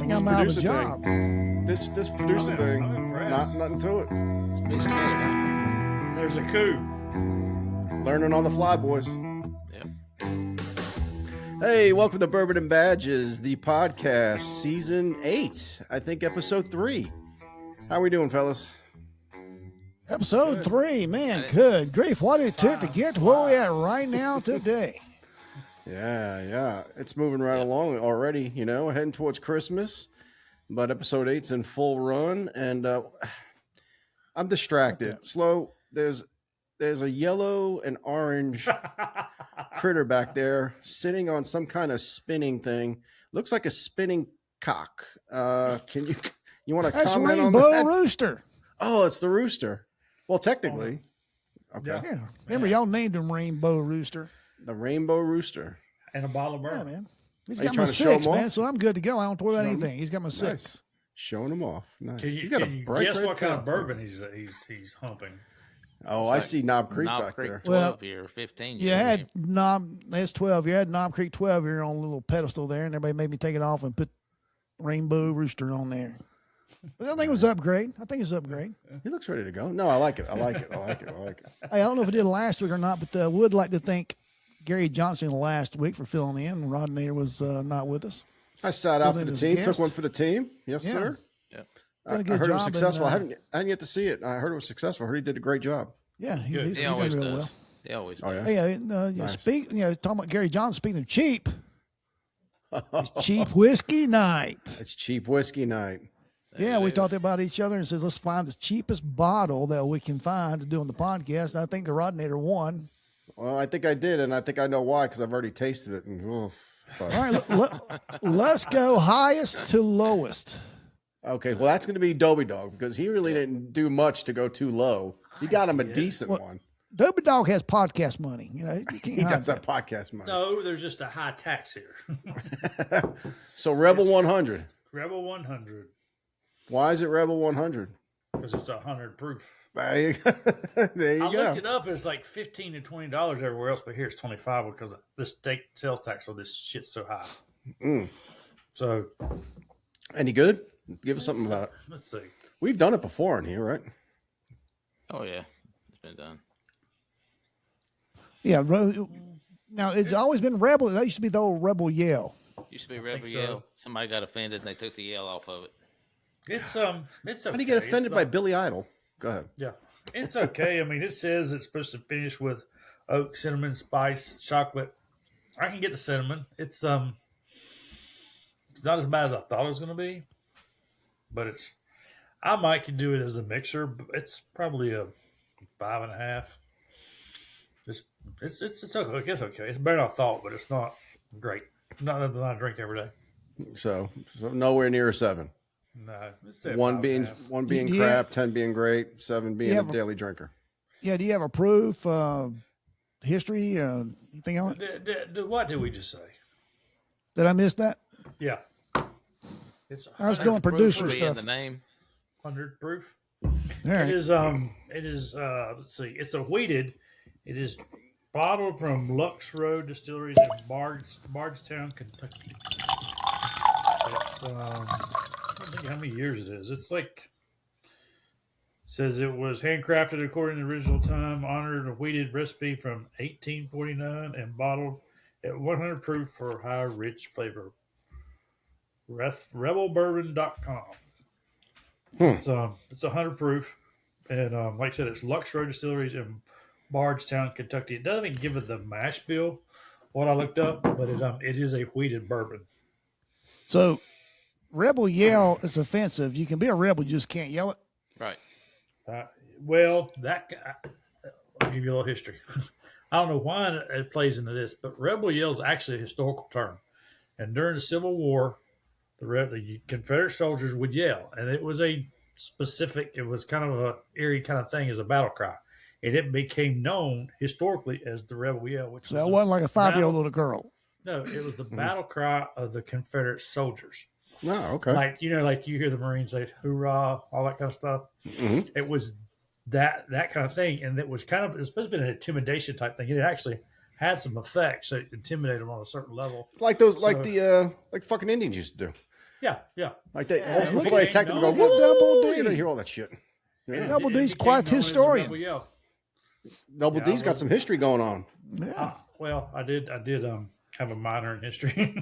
think I'm out of a job. This producer thing, nothing to it. There's a coup. Learning on the fly, boys. Yep. Hey, welcome to Bourbon and Badges, the podcast, season 8. I think episode 3. How we doing, fellas? Episode 3, man, good grief. What it took to get to where we're at right now today. Yeah. It's moving right along already, heading towards Christmas. But episode 8's in full run, and I'm distracted. Okay. Slow. There's a yellow and orange critter back there sitting on some kind of spinning thing. Looks like a spinning cock. You want to That's comment on Rainbow that? Rooster. Oh, it's the rooster. Well, technically. Okay. Yeah. Remember, y'all named him Rainbow Rooster. The rainbow rooster. And a bottle of Yeah, bourbon. man. He's Are you got my trying to show 6, him man, off? so I'm good to go. I don't worry about Show him? anything. He's got my 6. Nice. Showing him off. Nice. Can He's you, got can a you bright guess red what kind of top. bourbon he's humping? Oh, I see Knob Creek Knob back Creek there. 12 year, 15 year. You had that's 12. You had Knob Creek 12 here on a little pedestal there, and everybody made me take it off and put Rainbow Rooster on there. But I think it was upgrade. He looks ready to go. No, I like it. Hey, I don't know if I did last week or not, but I would like to thank Gary Johnson last week for filling in. Rodintor was not with us. I sat out for Filling the in as team. a Took guest. one for the team. Yes, Yeah. sir. Yep. I Done a heard good it was job, successful. and, I hadn't yet to see it. I heard it was successful. I heard he did a great job. Yeah, he's He doing always real does. well. He always Oh, does. yeah? Hey, Nice. talking about Gary Johnson, speaking of cheap, it's cheap whiskey night. It's cheap whiskey night. Yeah, It we is. talked about each other and says, let's find the cheapest bottle that we can find to do on the podcast. I think the Rodinator won. Well, I think I did, and I think I know why because I've already tasted it. And, oof, but- All right, let's go highest to lowest. Okay, well, that's going to be Dobie Dog because he really didn't do much to go too low. He got him a decent one. Dobie Dog has podcast money. You can't He hide does that podcast money. No, there's just a high tax here. So Rebel 100. Rebel 100 Why is it Rebel 100? because it's 100 proof. There you I go. looked it up. It's like $15 to $20 everywhere else, but here it's 25 because the state sales tax on this shit's so high. Mm. So Any good? Give us something about it. let's see. We've done it before in here, right? Oh, yeah. It's been done. Yeah. Now, it's always been Rebel. That used to be the old Rebel Yell. Used to be Rebel so. Yell. Somebody got offended and they took the yell off of it. It's okay. How do you get offended It's by not- Billy Idol? Go ahead. Yeah, it's okay. I mean, it says it's supposed to finish with oak, cinnamon, spice, chocolate. I can get the cinnamon. It's not as bad as I thought it was going to be, but I might can do it as a mixer. But it's probably a 5.5. It's okay. I guess okay. It's better than I thought, but it's not great. Not that I drink every day. So nowhere near a 7. No, it's a One 5.5. being Do you crap, 10 being great, 7 being a have a- daily drinker. Yeah. Do you have a proof, history, anything on it? What did we just say? Did I miss that? Yeah, it's I was 100 doing proof. producer Be in stuff. the name. 100 proof. All right. It is let's see, it's a wheated. It is bottled from Lux Road Distilleries in Bardstown, Kentucky. It's I don't think how many years it is. It's like says it was handcrafted according to the original time, honored a wheated recipe from 1849 and bottled at 100 proof for high rich flavor. Rebelbourbon.com. It's 100 proof, and like I said, it's Lux Road Distilleries in Bardstown, Kentucky. It doesn't even give it the mash bill, what I looked up, but it is a wheated bourbon. So, Rebel Yell is offensive. You can be a rebel, you just can't yell it. Right. Well, I'll give you a little history. I don't know why it plays into this, but Rebel Yell is actually a historical term, and during the Civil War, the Confederate soldiers would yell, and it was a specific. It was kind of a eerie kind of thing as a battle cry, and it became known historically as the Rebel Yell. Which So, was it the wasn't like a 5-year-old battle- little girl. No, it was the battle cry of the Confederate soldiers. Oh, okay. Like like you hear the Marines say "hoorah," all that kind of stuff. Mhm. It was that kind of thing, and it was supposed to be an intimidation type thing. It actually had some effects, so it intimidated them on a certain level. Like those, So- like fucking Indians used to do. Yeah, yeah. Like that. Yeah, Before look they at- attack them, no, go, look at Double "Woo!" D. You don't hear all that shit. Yeah. Double D's became quite known as the historian. Rebel Yell. Double Yeah, D's I got was- some history going on. Yeah. Well, I did have a minor in history.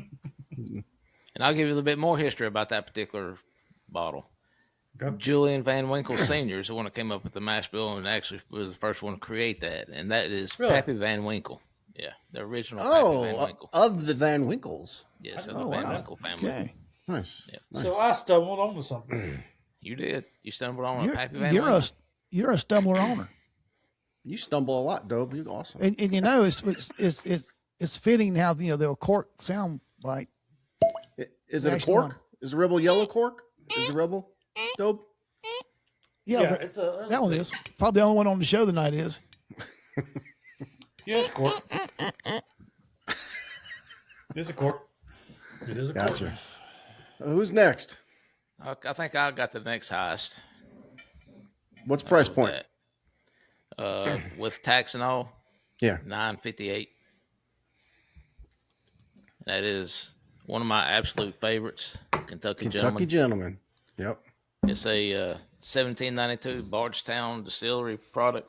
And I'll give you a little bit more history about that particular bottle. Okay. Julian Van Winkle Sr. is the one that came up with the mash bill and actually was the first one to create that. And that is Really? Pappy Van Winkle. Yeah, the original Pappy Van Winkle. Of the Van Winkles. Yes, of Oh, the Van wow. Winkle family. Okay. Nice. Yep. Nice. So I stumbled onto something. You did. You stumbled on a You're, Pappy Van you're Winkle. you're a stumbler owner. You stumble a lot, Dope. You're awesome. And you know, it's fitting how, you know, the cork sound bite. Is it a Actually, cork? one. Is the Rebel yellow cork? Is the Rebel Dope? Yeah, but it's a that one is. Probably the only one on the show tonight is. Yeah, it's a cork. It's a cork. It is a cork. Gotcha. Who's next? I think I got the next highest. What's price with point? that. With tax and all, Yeah. $9.58. That is one of my absolute favorites, Kentucky Kentucky Gentleman. Gentleman. Yep. It's a 1792 Bardstown distillery product,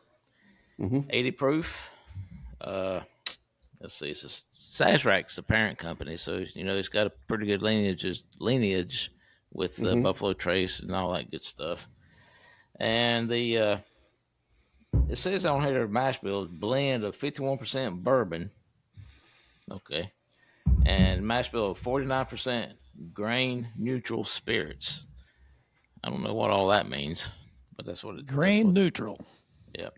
80 proof. Let's see, it's Sazerac's the parent company, so you know it's got a pretty good lineage with Buffalo Trace and all that good stuff. And the it says on here mash bill is blend of 51% bourbon, okay, and mash bill of 49% grain neutral spirits. I don't know what all that means, but that's what it. Grain neutral. Yeah.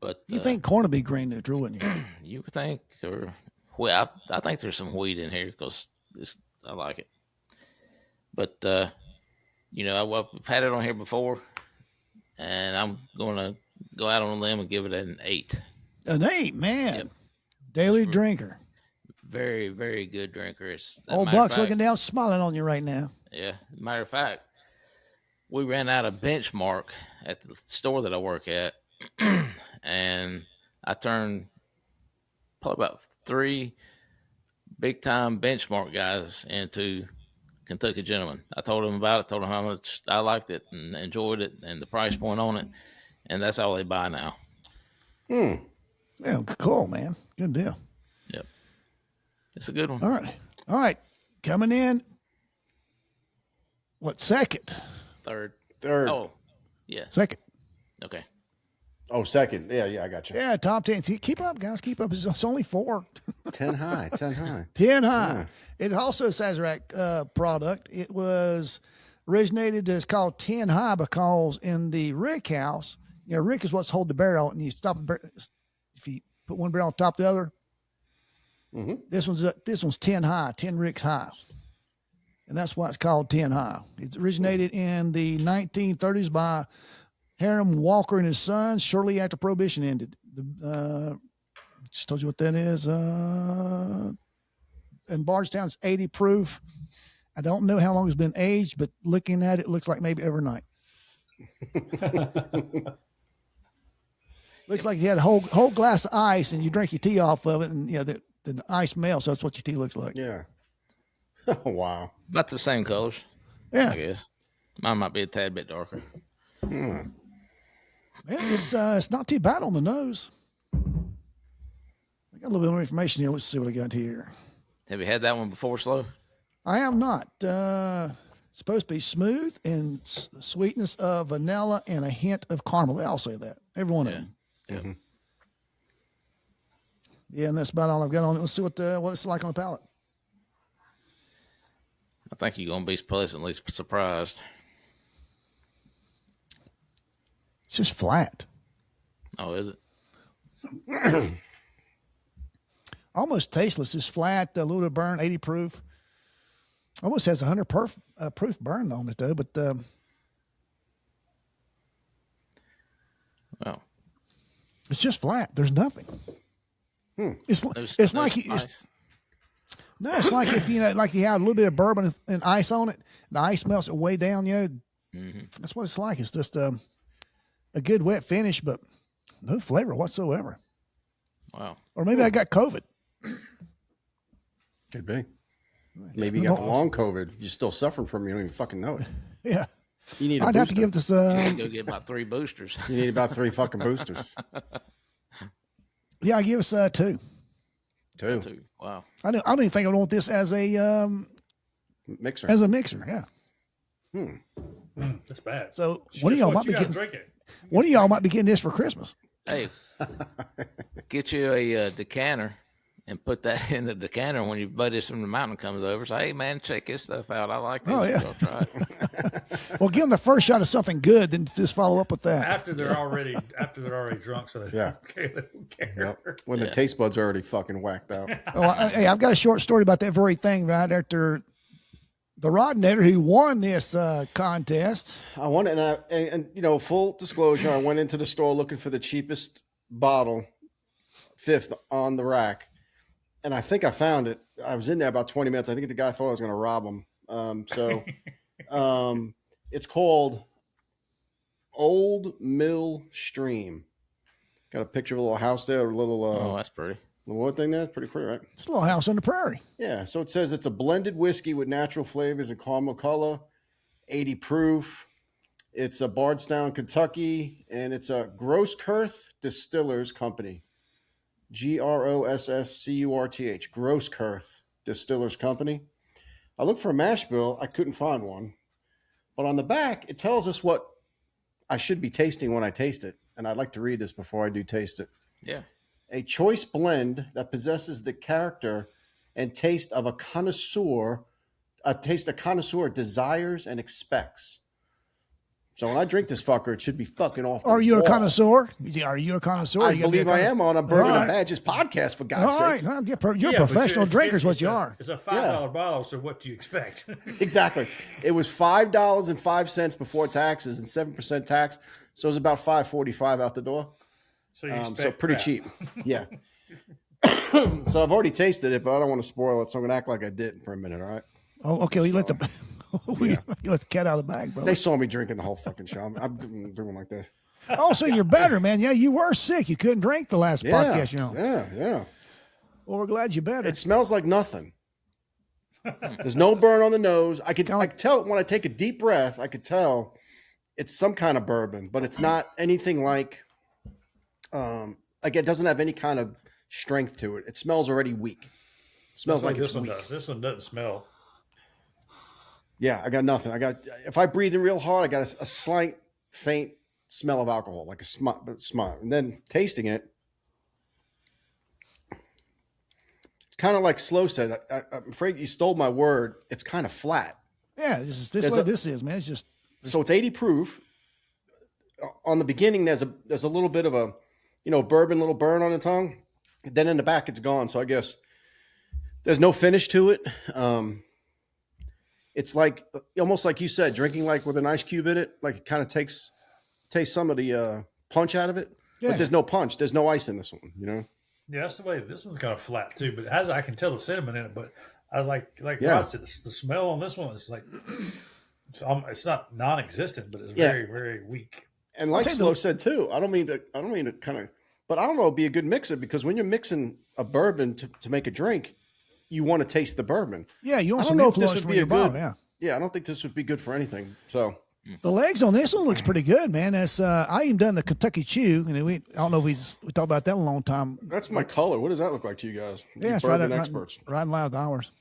But You think corn would be grain neutral, wouldn't you? you would think, or well, I think there's some wheat in here because I like it. But you know, I've had it on here before, and I'm going to go out on a limb and give it an 8. An 8, man. Yep. Daily drinker. Very, very good drinker. It's Old matter of Buck's fact- looking down, smiling on you right now. Yeah. Matter of fact, we ran out of benchmark at the store that I work at, and I turned probably about 3 big time benchmark guys into Kentucky Gentlemen. I told them about it, told them how much I liked it and enjoyed it and the price point on it, and that's all they buy now. Yeah, cool, man. Good deal. Yep. It's a good one. All right. Coming in. What, second? Third. Third. Yes. Second. Okay. Oh, second. Yeah, I got you. Yeah, top 10. See, keep up, guys. Keep up. It's only 4. 10 high. 10 high. 10 high. Yeah. It's also a Sazerac product. It was originated as called 10 high because in the rick house, you know, rick is what's hold the barrel, and you stop the barrel. If you put one barrel on top of the other, this one's 10 high, 10 ricks high. And that's why it's called 10 high. It originated in the 1930s by Hiram Walker and his sons shortly after Prohibition ended. Just told you what that is. And Bardstown's 80 proof. I don't know how long it's been aged, but looking at it, looks like maybe overnight. Looks like you had a whole glass of ice and you drink your tea off of it, and you know the ice melts. So that's what your tea looks like. Yeah. Oh, wow. About the same colors, I Yeah, guess. Mine might be a tad bit darker. yeah, it's not too bad on the nose. I got a little bit more information here. Let's see what I got here. Have you had that one before, Slow? I am not. Supposed to be smooth and sweetness of vanilla and a hint of caramel. They all say that. Every one of them. Yeah. Yeah, and that's about all I've got on it. Let's see what it's like on the palate. I think you're going to be pleasantly surprised. It's just flat. Oh, is it? Almost tasteless. Just flat, a little bit of burn, 80 proof. Almost has 100 proof burn on it, though. But Well, it's just flat. There's nothing. It's no like spice. it's like if you had a little bit of bourbon and ice on it. The ice melts it way down. You know, that's what it's like. It's just a good wet finish, but no flavor whatsoever. Wow. Or maybe I got COVID. Could be. Maybe you got the long COVID. You're still suffering from it. You don't even fucking know it. Yeah. You need. I'd have to give this. Go get about 3 boosters. You need about 3 fucking boosters. Yeah, I give us 2. 2. 2. Wow. I don't even think I want this as a Mixer. As a mixer. Yeah. That's bad. So one of y'all might be getting. Drink it. One of y'all might be getting this for Christmas. Hey, get you a decanter and put that in the decanter when your buddies from the mountain comes over. Say, hey man, check this stuff out. I like this. Oh, yeah. Go try it. Well, give them the first shot of something good, then just follow up with that. After they're already drunk, so they don't care. Yep. When the taste buds are already fucking whacked out. Hey, I've got a short story about that very thing right after the Rodintor who won this contest. I won it, and you know, full disclosure, I went into the store looking for the cheapest bottle, 5th on the rack, and I think I found it. I was in there about 20 minutes. I think the guy thought I was going to rob him. It's called Old Mill Stream. Got a picture of a little house there, a little Oh, that's pretty. little wood thing there. It's pretty pretty, right? It's a little house on the prairie. Yeah. So it says it's a blended whiskey with natural flavors and caramel color, 80 proof. It's a Bardstown, Kentucky, and it's a Grosskirth Distillers Company. Grosschurth. Grosskirth Distillers Company. I looked for a mash bill. I couldn't find one. But on the back, it tells us what I should be tasting when I taste it. And I'd like to read this before I do taste it. Yeah. A choice blend that possesses the character and taste of a connoisseur desires and expects. So when I drink this fucker, it should be fucking off the Are you a wall. connoisseur? Are you a connoisseur? I You gotta be a believe I am on a Bourbon All and right. Badges podcast, for God's All right. sake. Well, you're a Yeah, but professional it's drinker is what 50 you are. It's a $5 bottle, so what do you expect? Exactly. It was $5.05 before taxes and 7% tax. So it was about $5.45 out the door. So you expect So pretty crap. cheap. Yeah. So I've already tasted it, but I don't want to spoil it. So I'm going to act like I didn't for a minute. All right. Oh, okay. Well, you let the you let the cat out of the bag, bro. They saw me drinking the whole fucking show. I'm doing like this. Oh, so you're better, man. Yeah, you were sick. You couldn't drink the last podcast, you know. Yeah. Well, we're glad you're better. It smells like nothing. There's no burn on the nose. I could tell when I take a deep breath, I could tell it's some kind of bourbon, but it's not anything like it doesn't have any kind of strength to it. It smells already weak. It smells like this it's one weak. does. This one doesn't smell. Yeah, I got nothing. If I breathe in real hard, I got a slight, faint smell of alcohol, like a smut. And then tasting it, it's kind of like Slow said. I'm afraid you stole my word. It's kind of flat. Yeah, this is, man. It's just So it's 80 proof. On the beginning, there's a little bit of a, bourbon, little burn on the tongue. Then in the back, it's gone. So I guess there's no finish to it. It's like almost like you said, drinking like with an ice cube in it. Like it kind of tastes some of the punch out of it. Yeah. But there's no punch. There's no ice in this one. Yeah, that's the way. This one's kind of flat too, but I can tell the cinnamon in it. But I like Yeah. Rod said, the smell on this one is like it's not non-existent, but it's Yeah. very, very weak. And like take Slow said too, I don't mean to kind of, but I don't know, it'd be a good mixer because when you're mixing a bourbon to make a drink, you want to taste the bourbon. yeah. You want I some don't know if this influence would from be your a good. bottle, yeah. Yeah, I don't think this would be good for anything. So The legs on this one looks pretty good, man. That's I even done the Kentucky Chew, and I don't know if we talked about that in a long time. that's my color. What does that look like to you guys? Yeah, You it's right, bourbon right, experts. right in line with ours.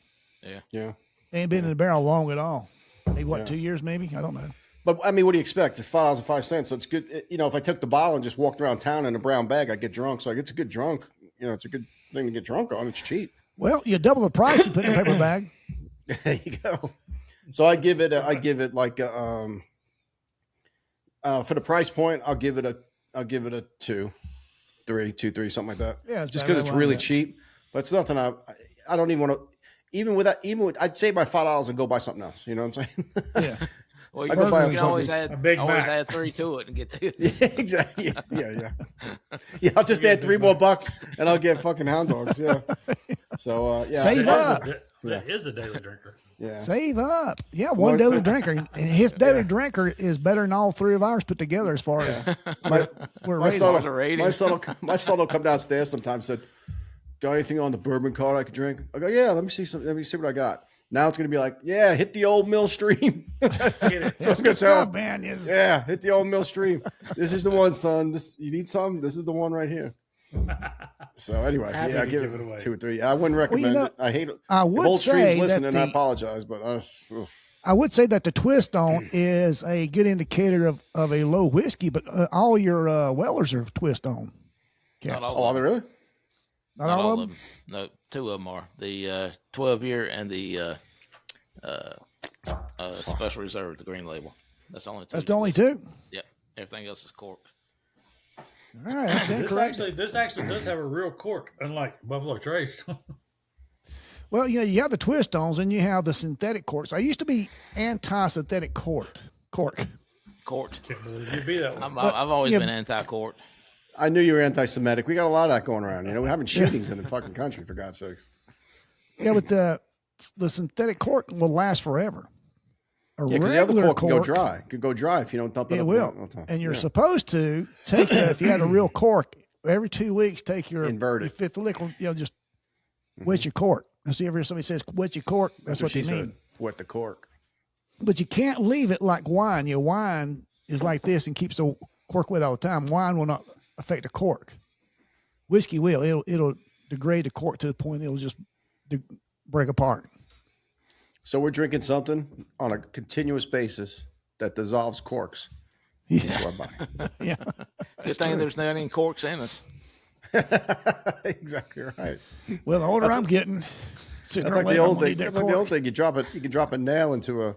Yeah. Ain't been in the barrel long at all. Maybe 2 years, maybe I don't know. But I mean, what do you expect? It's $5.05. So it's good. If I took the bottle and just walked around town in a brown bag, I'd get drunk. So it's a good drunk. It's a good thing to get drunk on. It's cheap. Well, you double the price you put in a paper bag. There you go. So I give it like for the price point, I'll give it a 2, 3, something like that. Yeah, just because it's really cheap. But it's nothing. I don't even want to. Even with I'd save my $5 and go buy something else. You know what I'm saying? Yeah. Well, I go buy you can always A Big Mac. add 3 to it and get this. Yeah, exactly. Yeah. I'll just add $3 more and I'll get fucking Hound Dogs. Yeah. So yeah. Save up. That is a daily drinker. Yeah. Save up. Yeah, one daily drinker. And his daily drinker is better than all 3 of ours put together as far as we're My rated. son, a rating. my son will come downstairs sometimes and said, "Got anything on the bourbon card I could drink?" I go, "Yeah, let me see what I got." Now it's going to be like, yeah, hit the old mill stream. Get it. That's good good stuff, sound. man. Yes. Yeah, hit the old mill stream. This is the one, son. You need some? This is the one right here. So anyway, Happy yeah, to give give it it away. 2 or 3. I wouldn't recommend know, it. I hate it. I If would old streams say listening, that I the, apologize, but I would say that the twist on is a good indicator of a low whiskey, but all your Wellers are twist on. Not Caps. all are of they them. really? Not all of them. No, 2 of them are the 12-year and the special reserve with the green label. That's the only 2. That's the only 2. Yep. Everything else is cork. All right, that's correct. This actually does have a real cork, unlike Buffalo Trace. Well, you have the twist ons and you have the synthetic corks. I used to be anti-synthetic cork. Court. Can't believe you'd be that one. I've always yeah, been anti-court. I knew you were anti-Semitic. We got a lot of that going around. We're having shootings in the fucking country, for God's sakes. Yeah, but the synthetic cork will last forever. A Yeah, because the other regular cork can go dry. It could go dry if you don't dump it. It up will. all the time. And you're Yeah. supposed to take if you had a real cork, every 2 weeks, take your Invert it. fifth liquid, just wet your cork. And see, every somebody says wet your cork, that's what she they mean. said. Wet the cork. But you can't leave it like wine. Your wine is like this and keeps the cork wet all the time. Wine will not affect the cork. Whiskey will. It'll degrade the cork to the point it'll just break apart. So we're drinking something on a continuous basis that dissolves corks. Yeah. That's what I buy. Yeah. Good thing there's not any corks in us. Exactly right. Well, the older I'm getting, sooner That's or like the later, I'm old gonna thing. need that That's like the old cork. thing. You can drop a nail into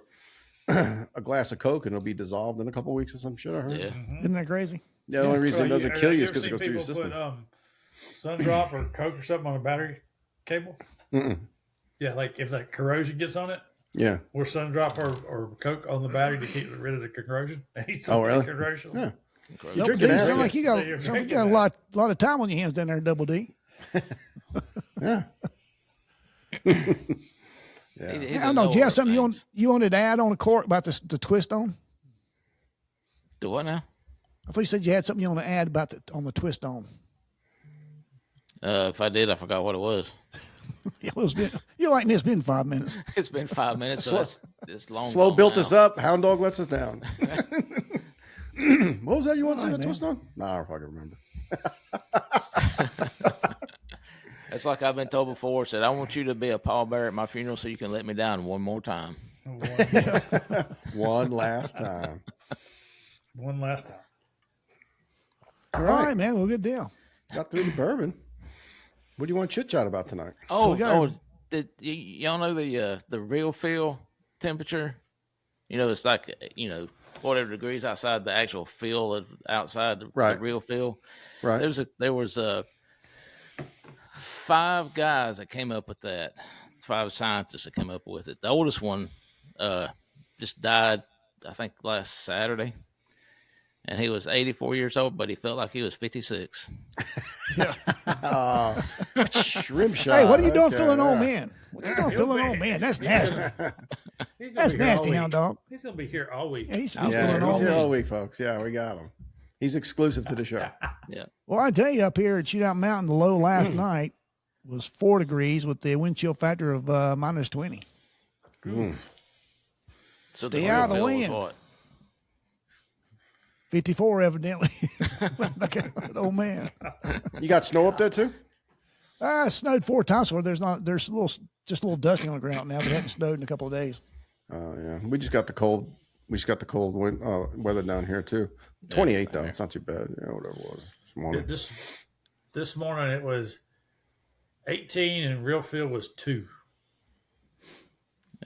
a glass of Coke and it'll be dissolved in a couple of weeks or some shit. I heard. Yeah. Isn't that crazy? Yeah, the only reason it doesn't kill you is because it Have goes through your ever seen system. people put sun drop or Coke or something on a battery cable? Mm-mm. Yeah, like if that corrosion gets on it, Yeah. or sun drop or Coke on the battery to keep rid of the corrosion. Oh, really? Corrosion. Yeah. Double drinking D, acid. sound like you So you're got, sounds like you drinking got a lot of time on your hands down there, Double D. Yeah. Yeah. He I doesn't don't know. Do you all have something things. you wanted to add on the cork about the twist on? Do what now? I thought you said you had something you want to add about on the twist on. If I did, I forgot what it was. Yeah, well, you're like me. It's been 5 minutes. It's been 5 minutes, so it's long. Slow gone built now. us up. Hound Dog lets us down. What was that you want to say? All right, A twist on? No, I don't fucking remember. It's like I've been told before. Said I want you to be a pallbearer at my funeral, so you can let me down one more time. One last time. One last time. All All right. right, man. Well, good deal. Got through the bourbon. What do you want to chit chat about tonight? Oh, we got our- y'all know the real feel temperature? It's like whatever degrees outside the actual feel of outside the Right. real feel. Right. There was 5 guys that came up with that. 5 scientists that came up with it. The oldest one just died, I think, last Saturday. And he was 84 years old, but he felt like he was 56. Rim shot. Hey, what are you doing Okay, feeling yeah. old man? What you doing feeling old man? That's nasty. He's gonna That's be here all nasty, week. Hound Dog. He's gonna be here all week. Yeah, he's Yeah, feeling he's old here all man. week, folks. Yeah, we got him. He's exclusive to the show. Yeah. Well, I tell you, up here at Shootout Mountain, the low last night was 4 degrees with the wind chill factor of minus 20. So Stay real out of the feel was wind. what? 54, evidently. Like an old man. You got snow up there too? It snowed 4 times. So there's just a little dusting on the ground now, but it hadn't snowed in a couple of days. Oh yeah, we just got the cold. We just got the cold weather down here too. 28 though, it's not too bad. Yeah, whatever it was this morning. This morning it was 18 and real feel was 2.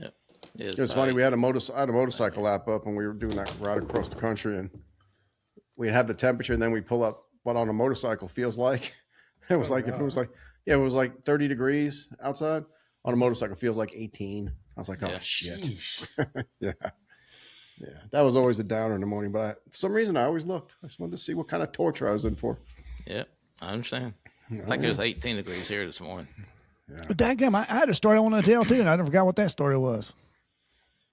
Yep. It was funny. I had a motorcycle app up, and we were doing that ride across the country, and we had the temperature, and then we pull up what on a motorcycle feels like. It was if it was it was like 30 degrees outside. On a motorcycle feels like 18. I was like, oh Yeah. shit. Yeah. That was always a downer in the morning, but for some reason I always looked. I just wanted to see what kind of torture I was in for. Yep. I understand. I think it was 18 degrees here this morning. But dadgum, I had a story I wanted to tell too, and I forgot what that story was.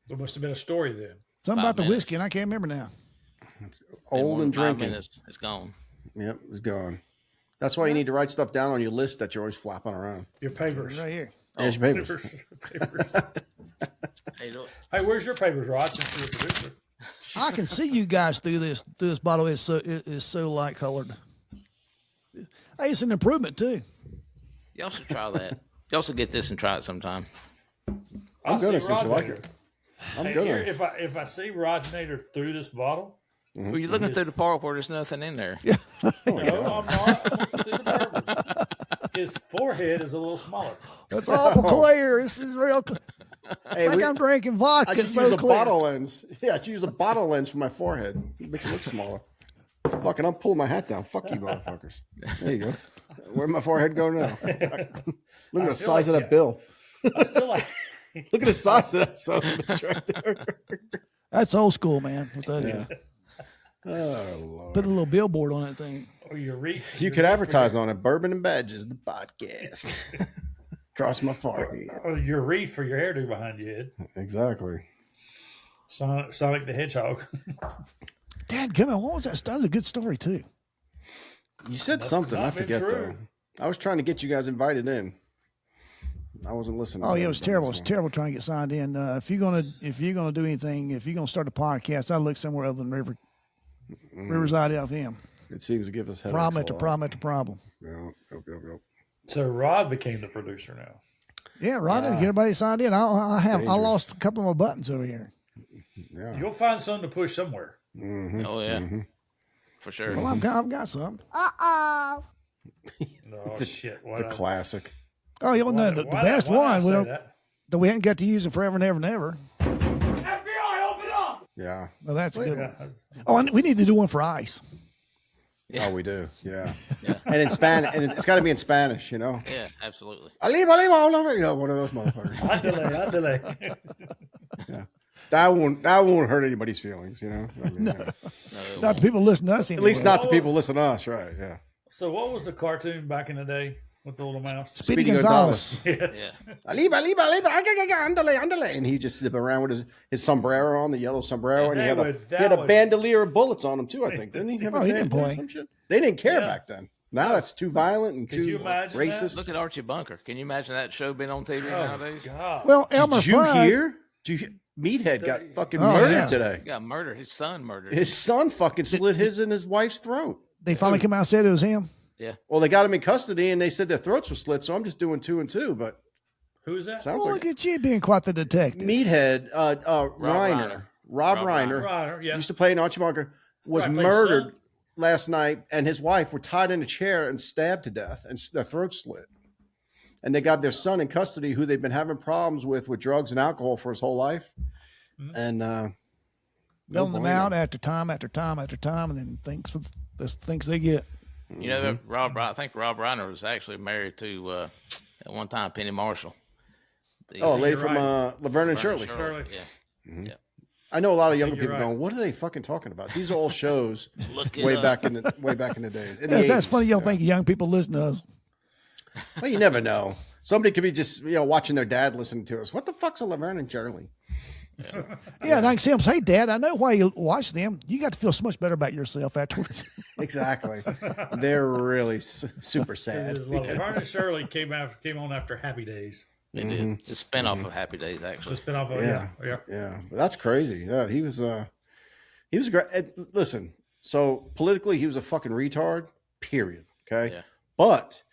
There must have been a story then. Something 5 about the minutes. whiskey, and I can't remember now. Old and 5 drinking. minutes, it's gone. Yep, it was gone. That's why you need to write stuff down on your list that you're always flapping around. Your papers. Right here. There's your papers. Papers. How you doing? Hey, where's your papers, Rod? Since you're the producer. I can see you guys through this bottle. It is so light colored. Hey, it's an improvement too. Y'all should try that. Y'all should get this and try it sometime. I'm gonna see since you Rod like later. it. I'm Hey, gonna. here, if I see Rodinator through this bottle, Well, you're looking through the part where there's nothing in there. no, I'm not. I'm looking through the bourbon. His forehead is a little smaller. That's awful clear. This is real. Hey, Like I'm drinking vodka. I should It's so use a clear. bottle lens. Yeah, I should use a bottle lens for my forehead. It makes it look smaller. Fucking, I'm pulling my hat down. Fuck you, motherfuckers. There you go. Where'd my forehead go now? Look at the size of that bill. I still like. Look at the size of that son of a bitch right there. That's old school, man. What that is. Oh, Lord. Put a little billboard on that thing. Or your reef. You could advertise on it. Bourbon and Badges, the podcast. Cross my forehead. Or your reef for your hairdo behind your head. Exactly. Sonic the Hedgehog. Dad, come on. What was that? That was a good story too. You said Must something. not I been forget true. though. I was trying to get you guys invited in. I wasn't listening. Oh to yeah, it was everybody, terrible. It's so. terrible trying to get signed in. If you're gonna do anything, if you're gonna start a podcast, I'd look somewhere other than Riverside FM. It seems to give us headaches Problem a after lot. problem after problem. Yep. So Rod became the producer now. Yeah, right. Get everybody signed in. I dangerous. lost a couple of my buttons over here. Yeah. You'll find something to push somewhere. Mm-hmm. Oh yeah, for sure. Well, I've got some. Oh shit! Why The did I- classic. Oh, you know the why best did I one say that we hadn't got to use in forever and ever and ever. FBI, open up! Yeah. Well, that's a good Yeah. one. Oh, and we need to do one for ice. Oh, we do. Yeah. Yeah. And in Spanish, and it's got to be in Spanish, you know. Yeah, absolutely. Arriba, you know, one of those motherfuckers. Andale. That won't hurt anybody's feelings, you know. I mean, No. yeah. No, it Not the won't. people listening to us anyway. At least not the people listening to us, right? Yeah. So what was the cartoon back in the day with the little mouse? Speedy Speedy Gonzalez. Yes. Arriba, andale. And he just zip around with his sombrero on, the yellow sombrero, and he had a bandolier of bullets on him too, I think. Didn't he? Have a Oh, he didn't bandolier or play. some shit? They didn't care Yeah. back then. Now that's too violent and Could you too imagine racist. Look at Archie Bunker. Can you imagine that show being on TV nowadays? God. Well, Elmer Did you Fudd. hear? Meathead got fucking Oh, murdered yeah. today. He got murdered. His son murdered. His son fucking slit his and his wife's throat. They finally come out and said it was him. Yeah. Well, they got him in custody and they said their throats were slit, so I'm just doing 2 and 2. But Who is that? sounds Well, like look at you being quite the detective. Meathead, Reiner, Rob Reiner, Right, yeah. used to play in Archie Bunker, was Right, played murdered son. last night, and his wife were tied in a chair and stabbed to death, and their throats slit. And they got their son in custody, who they've been having problems with drugs and alcohol for his whole life. And Bailing them out after time after time after time, and then thinks they get. You know, I think Rob Reiner was actually married to at one time Penny Marshall. The- a lady you're from right. Laverne and Shirley. Shirley. Yeah. I know a lot of younger You're people right. going, "What are they fucking talking about?" These are all shows Look it way up. back in the day. In the Yes, that's 80s. funny. You don't think young people listen to us. Well, you never know. Somebody could be just watching their dad listening to us. What the fuck's a Laverne and Shirley? Yeah, and I can see them say, "Dad, I know why you watch them. You got to feel so much better about yourself afterwards." Exactly. They're really super It sad. is lovely. Vernon Shirley came on after Happy Days. They did. The spinoff of Happy Days, actually. The spinoff of Yeah. Yeah, but that's crazy. Yeah, he was a great. Listen, so politically, he was a fucking retard. Period. Okay, Yeah. but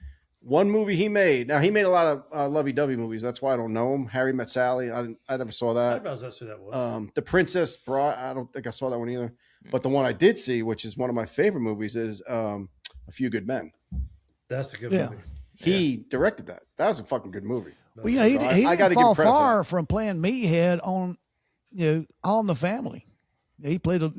one movie he made. Now he made a lot of lovey-dovey movies. That's why I don't know him. Harry Met Sally. I never saw I that. didn't realize that's who that was. The Princess Bride. I don't think I saw that one either. But the one I did see, which is one of my favorite movies, is A Few Good Men. That's a good Yeah. movie. He directed that. That was a fucking good movie. Well, you know, he So I didn't gotta give him fall credit for far from playing Meathead on, All in the Family. He played a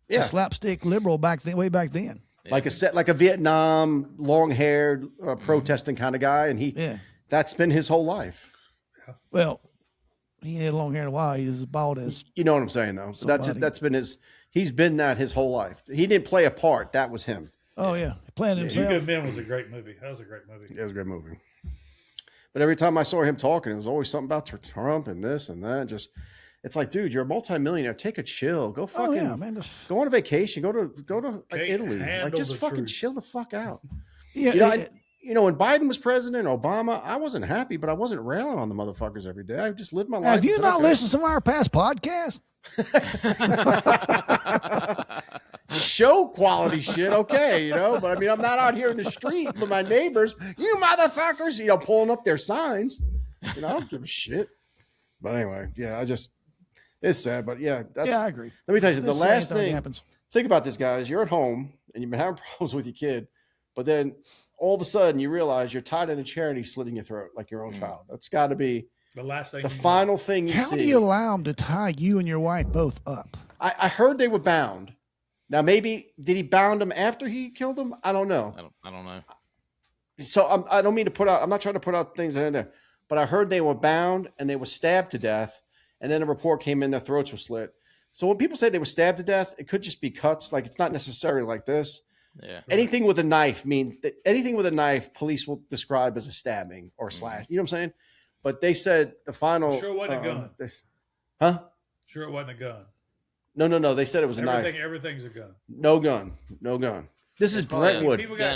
Yeah, slapstick liberal way back then. like a Vietnam long-haired protesting kind of guy, and that's been his whole life. Well, he had long hair in a while. He was bald as. You know what I'm saying, though. So Somebody. that's been his. He's been that his whole life. He didn't play a part. That was him. Oh yeah, playing Few himself. Good Men was a great movie. That was a great movie. It was a great movie. But every time I saw him talking, it was always something about Trump and this and that. Just, it's like, dude, you're a multimillionaire. Take a chill. Go fucking. Oh yeah, man. Go on a vacation. Go to like Can't Italy. handle Like just the fucking truth. chill the fuck out. Yeah, You know, you know, when Biden was president, Obama, I wasn't happy, but I wasn't railing on the motherfuckers every day. I just lived my life. Have you and said, not okay. listened to our past podcasts? Show quality shit, okay, you know, but I mean, I'm not out here in the street with my neighbors, you motherfuckers, you know, pulling up their signs. You know, I don't give a shit. But anyway, yeah, it's sad, but yeah, I agree. Let me tell you, the This last same thing thing, happens. think about this, guys. You're at home and you've been having problems with your kid, but then all of a sudden you realize you're tied in a chair and he's slitting your throat like your own child. That's got to be The last thing. the final thing you How see. do you allow them to tie you and your wife both up? I heard they were bound. Now, maybe did he bound them after he killed them? I don't know. I don't know. So I don't mean to put out. I'm not trying to put out things in there, but I heard they were bound and they were stabbed to death, and then a report came in their throats were slit. So when people say they were stabbed to death, it could just be cuts. Like it's not necessarily like this. Yeah. Anything with a knife anything with a knife, police will describe as a stabbing or slash. You know what I'm saying? But they said the final. Sure wasn't a gun. Huh? Sure, it wasn't a gun. No. They said it was a knife. Everything's a gun. No gun. This is Brentwood. People This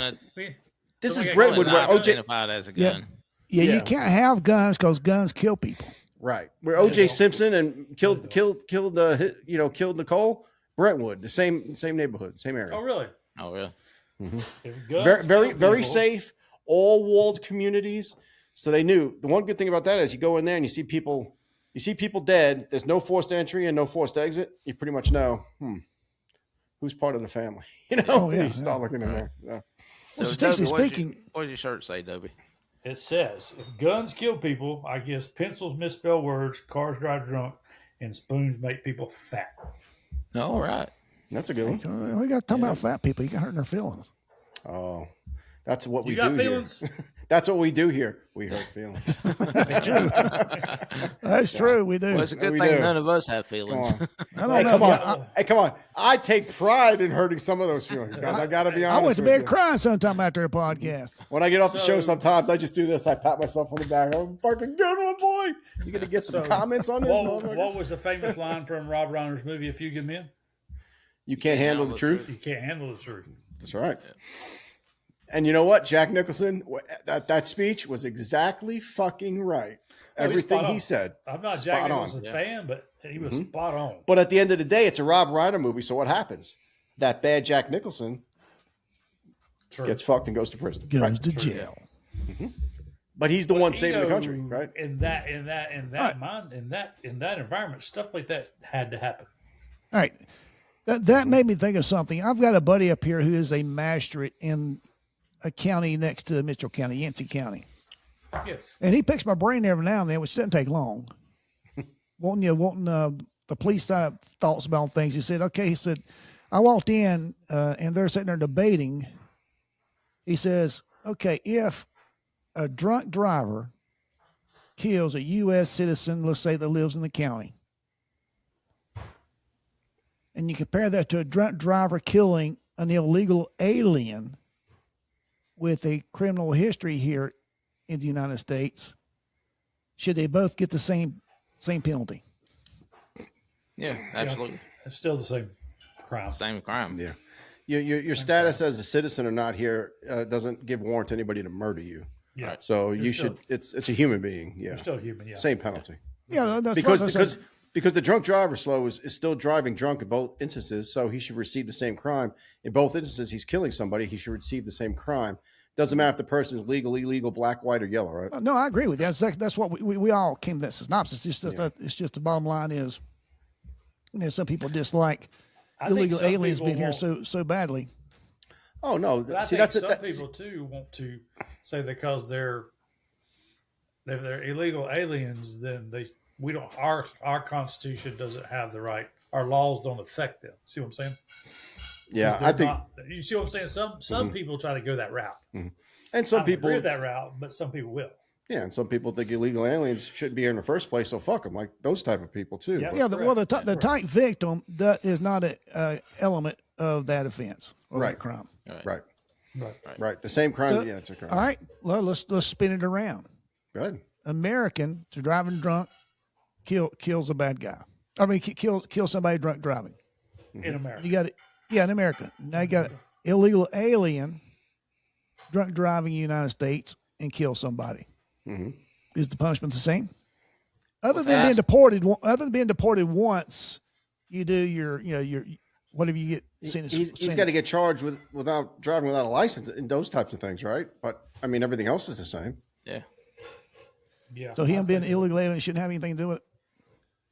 is somebody got Brentwood where Not OJ. identified as a Yeah. gun. Yeah, Yeah. you can't have guns because guns kill people. Right, where Yeah, OJ no. Simpson and killed Nicole. Brentwood, the same neighborhood, same area. Oh, really? Oh, really? If guns Very kill very people- safe, all walled communities. So they knew. The one good thing about that is you go in there and you see people dead. There's no forced entry and no forced exit. You pretty much know who's part of the family. You know, Oh, yeah, you start looking in there. Yeah. So, statistically Dobie, speaking- what does your shirt say, Dobie? It says, if guns kill people, I guess pencils misspell words, cars drive drunk, and spoons make people fat. All right. That's a good one. So we got to talk about fat people. You got hurting their feelings. Oh, that's what we You got do feelings? here. That's what we do here. We hurt feelings. That's true. We do. Well, it's a good We thing do. none of us have Come feelings. on. I don't Hey, know. come on. Yeah, Hey, come on. I take pride in hurting some of those feelings, guys. I got to be I honest went to with bed you. crying sometime after a podcast. When I get off the show, So- sometimes I just do this. I pat myself on the back. I'm fucking good one, boy. You're going to get some So, comments on this, motherfucker? What was the famous line from Rob Reiner's movie, A Few Good Men? You can't handle the truth. You can't handle the truth. That's right. And you know what? Jack Nicholson, that speech was exactly fucking right. Oh, he's Everything spot he on. said. I'm not a Spot Jack on. Nicholson fan, but he was spot on. But at the end of the day, it's a Rob Reiner movie. So what happens? That bad Jack Nicholson True. gets fucked and goes to prison. Goes Right. to jail. But he's the one saving the You know, country, right? In that environment, stuff like that had to happen. All right. That made me think of something. I've got a buddy up here who is a magistrate in a county next to Mitchell County, Yancey County. Yes. And he picks my brain every now and then, which doesn't take long. wanting the police side of thoughts about things. He said, okay, he said, I walked in and they're sitting there debating. He says, okay, if a drunk driver kills a U.S. citizen, let's say that lives in the county, and you compare that to a drunk driver killing an illegal alien with a criminal history here in the United States, should they both get the same penalty? Yeah, absolutely. It's still the same crime. Same crime. Yeah. Your status as a citizen or not here doesn't give warrant to anybody to murder you. Yeah. So You're you still- should. It's a human being. Yeah. You're still human, yeah. Same penalty. Yeah, that's what I said. Because the drunk driver is still driving drunk in both instances, so he should receive the same crime. In both instances, he's killing somebody. He should receive the same crime. Doesn't matter if the person is legal, illegal, black, white, or yellow, right? No, I agree with you. That's what we all came to that synopsis. It's just the bottom line is, some people dislike I think illegal some aliens people being here want- so badly. Oh no! But I See, think that's people too want to say because they're illegal aliens, then we don't our Constitution doesn't have the right. Our laws don't affect them. See what I'm saying? yeah. They're I think, not- you see what I'm saying. Some people try to go that route. and some I don't people, agree with that route, but some people will. yeah, and some people think illegal aliens shouldn't be here in the first place. So fuck them, like those type of people too. Yeah. But- Yeah, the Correct. type victim that is not a element of that offense or Right. that crime. right, Right. right. The same crime. So- yeah, it's a crime. All right, well, let's spin it around. Good. American to driving drunk kills a bad guy. I mean, kill somebody drunk driving. In America. You got it. Yeah, in America. Now you got illegal alien drunk driving in the United States and kill somebody. Is the punishment the same? Other than being deported once, you do your whatever you get sentenced. He's got to get charged without driving without a license and those types of things, right? But I mean, everything else is the same. Yeah. Yeah. So him being illegal alien shouldn't have anything to do with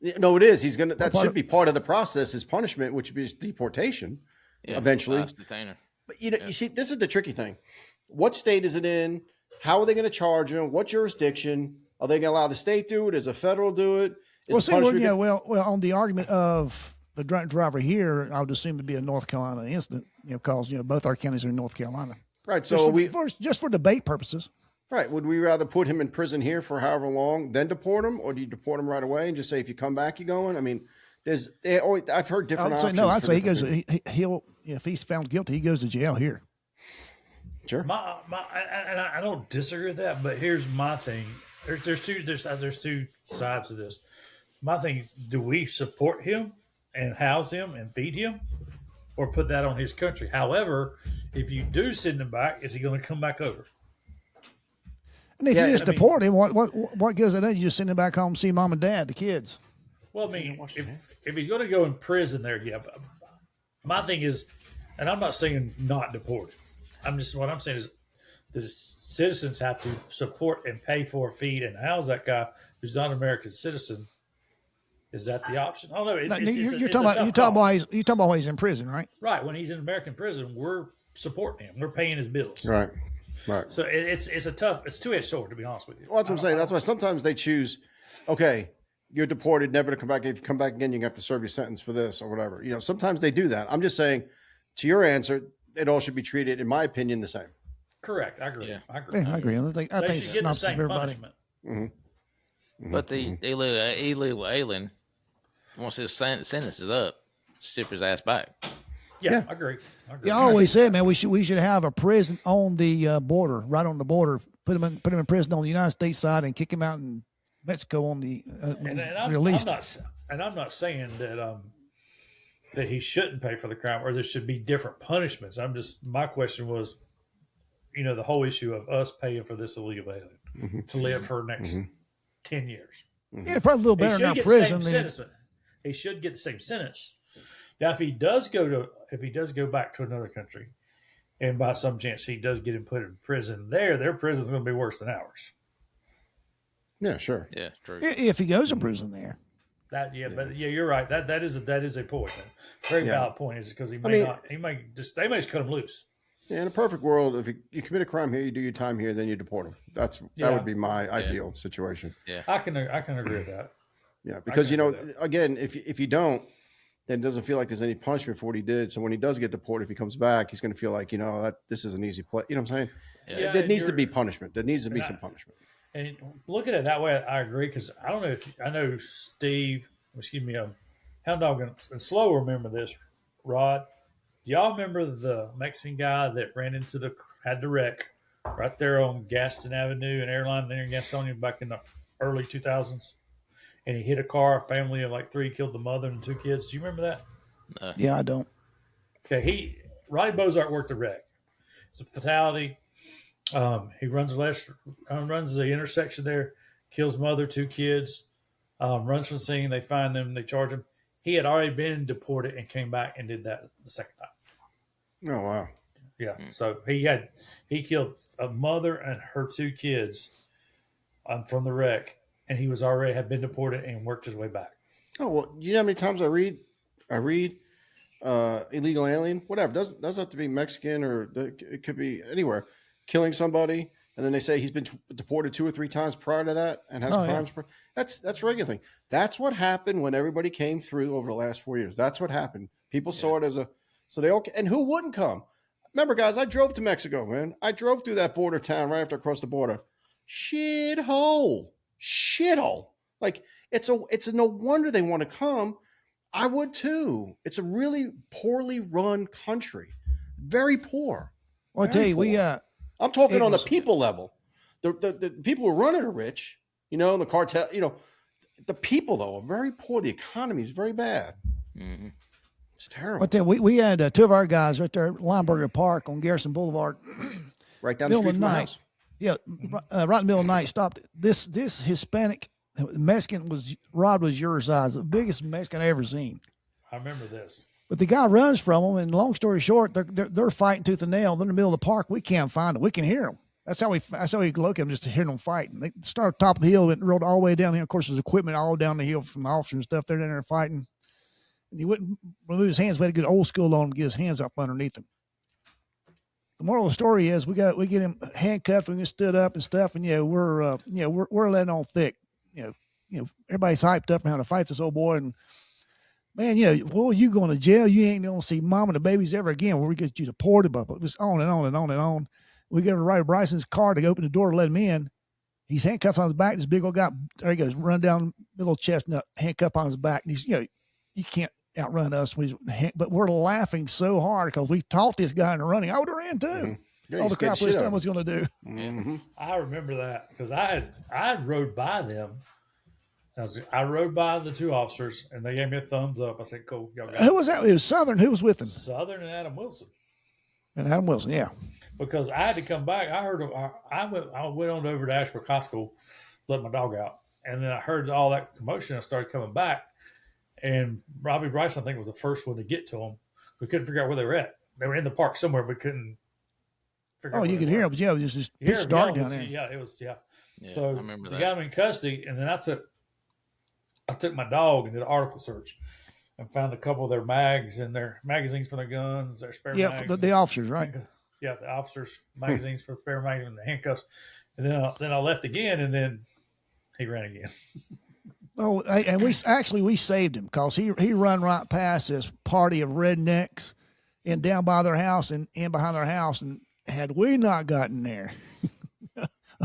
it. No, it is. That should be part of the process. His punishment, which is deportation, eventually. Detainer. But you see, this is the tricky thing. What state is it in? How are they going to charge him? What jurisdiction? Are they going to allow the state do it? Does the federal do it? On the argument of the drunk driver here, I would assume it'd be a North Carolina incident, because both our counties are in North Carolina. Right. So just for debate purposes. Right. Would we rather put him in prison here for however long, then deport him, or do you deport him right away and just say if you come back, you're going? I mean, I've heard different options. I'd say he goes. He'll if he's found guilty, he goes to jail here. Sure. And I don't disagree with that, but here's my thing. There's two sides to this. My thing is, do we support him and house him and feed him, or put that on his country? However, if you do send him back, is he going to come back over? And if you just deport him, what goes it then? You just send him back home, see mom and dad, the kids. Well, I mean, if he's going to go in prison there, yeah. But my thing is, and I'm not saying not deported. What I'm saying is the citizens have to support and pay for, feed, and house that guy who's not an American citizen. Is that the option? I don't know. You're talking about while he's in prison, right? Right. When he's in American prison, we're supporting him. We're paying his bills. Right. Right. So it's a two-edged sword, to be honest with you. Well, that's what I'm saying. That's why sometimes they choose, okay, you're deported, never to come back. If you come back again, you have to serve your sentence for this or whatever. Sometimes they do that. I'm just saying, to your answer, it all should be treated, in my opinion, the same. Correct. I agree. Yeah. I agree. Yeah, I agree. I think should get the same everybody. punishment. Mm-hmm. But the illegal alien, once his sentence is up, ship his ass back. Yeah, I agree. Yeah, I always said, man, we should have a prison on the border, right on the border. Put him in prison on the United States side and kick him out in Mexico on the released. I'm not saying that that he shouldn't pay for the crime or there should be different punishments. My question was, the whole issue of us paying for this illegal alien to live for the next 10 years. Yeah, probably a little better in our prison. He should get the same sentence. Now, if he does go back to another country, and by some chance he does get him put in prison their prison's going to be worse than ours. Yeah, sure. Yeah, true. If he goes to prison there. But you're right. That is a point. Very valid point. Is because they may just cut him loose. Yeah, in a perfect world, if you commit a crime here, you do your time here, then you deport him. That would be my ideal situation. Yeah, I can agree with that. Yeah, because again, if you don't, then it doesn't feel like there's any punishment for what he did. So when he does get deported, if he comes back, he's going to feel like that this is an easy play. You know what I'm saying? Yeah. There needs to be punishment. There needs to be some punishment. And look at it that way, I agree, because I don't know I know Steve, Hound Dog and Slow remember this. Rod, do y'all remember the Mexican guy that had the wreck right there on Gaston Avenue and Airline there in Gastonia back in the early 2000s? And he hit a car, a family of like 3, killed the mother and 2 kids. Do you remember that? No. Yeah, I don't. Okay, Ronnie Bozart worked the wreck. It's a fatality. He runs the intersection there, kills mother, 2 kids, runs from the scene. They find him, they charge him. He had already been deported and came back and did that the second time. Oh wow! Yeah, so he killed a mother and her 2 kids from the wreck, and he had been deported and worked his way back. Oh well, you know how many times I read illegal alien, whatever. Doesn't have to be Mexican or it could be anywhere. Killing somebody, and then they say he's been deported 2 or 3 times prior to that and has crimes. Yeah. That's a regular thing. That's what happened when everybody came through over the last 4 years. That's what happened. People saw it as so they all, and who wouldn't come? Remember, guys, I drove to Mexico, man. I drove through that border town right after I crossed the border. Shithole. Like it's a no wonder they want to come. I would too. It's a really poorly run country. Very poor. Well, I tell you, I'm talking on the people level. The people who run it are rich, the cartel, the people though are very poor. The economy is very bad. Mm-hmm. It's terrible. But then we had 2 of our guys right there at Lineberger Park on Garrison Boulevard. Right down the Middle street of from the my night. house. Yeah, right in the middle of the night. Stopped. This Hispanic Mexican Rod was your size, the biggest Mexican I ever seen. I remember this. But the guy runs from them, and long story short, they're fighting tooth and nail. They're in the middle of the park. We can't find them. We can hear them. That's how we locate them, just to hear them fighting. They started top of the hill and rode all the way down here. Of course, there's equipment all down the hill from the officers and stuff. They're down there fighting. And he wouldn't remove his hands. We had to get old school on him to get his hands up underneath him. The moral of the story is we get him handcuffed and he stood up and stuff, and we're letting on thick. Everybody's hyped up and how to fight this old boy, and man, well, you going to jail? You ain't gonna see mom and the babies ever again. Where we get you deported, but it was on and on and on and on. We go to Ryder Bryson's car to open the door to let him in. He's handcuffed on his back. This big old guy, there he goes, run down middle chestnut, handcuff on his back. And he's, you can't outrun us. But we're laughing so hard because we taught this guy in the running. I would have ran too. Mm-hmm. Yeah, All the crap this time was going to do. Mm-hmm. I remember that because I had rode by them. I rode by the two officers and they gave me a thumbs up. I said, "Cool, y'all got it." Who was that? It was Southern. Who was with him? Southern and Adam Wilson. And Adam Wilson, yeah. Because I had to come back. I went on over to Ashburn Costco, let my dog out, and then I heard all that commotion. I started coming back, and Robbie Bryson, I think, was the first one to get to them. We couldn't figure out where they were at. They were in the park somewhere, but couldn't figure out. Oh, you could hear them, but yeah, it was just You hear pitch 'em dark yelling, down there. Yeah, it was. Yeah. Yeah, So I remember they that. got him in custody, and then I took my dog and did an article search and found a couple of their mags and their magazines for their guns, their spare Yeah, mags. the officers, right? Yeah, the officers' magazines for spare magazines and the handcuffs. And then I left again, and then he ran again. Oh, and we saved him because he run right past this party of rednecks and down by their house and in behind their house. And had we not gotten there,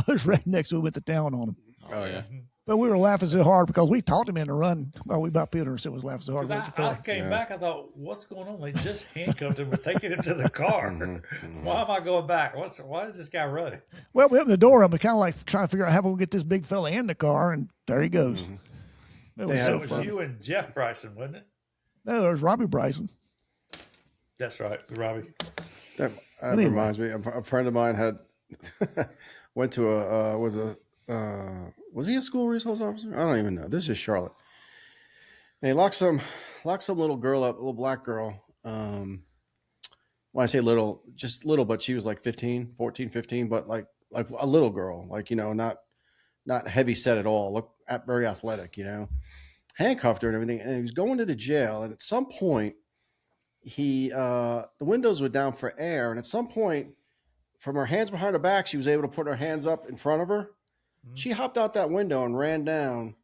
those rednecks would went to town on him. Oh yeah. But we were laughing so hard because we taught him in the run. Well, we about Peter and was laughing so hard. I came back, I thought, what's going on? They just handcuffed him and taking him to the car. Why am I going back? Why is this guy running? Well, we opened the door up and kind of like trying to figure out how we get this big fella in the car, and there he goes. It was so It was funny. you and Jeff Bryson, wasn't it? No, there's Robbie Bryson. That's right, Robbie. That Anyway. reminds me. A friend of mine had went to was he a school resource officer? I don't even know. This is Charlotte. And he locked some little girl up, a little black girl. When I say little, just little, but she was like 14, 15, but like a little girl, like, not heavy set at all. Look very athletic, handcuffed her and everything. And he was going to the jail. And at some point the windows were down for air. And at some point from her hands behind her back, she was able to put her hands up in front of her. She hopped out that window and ran down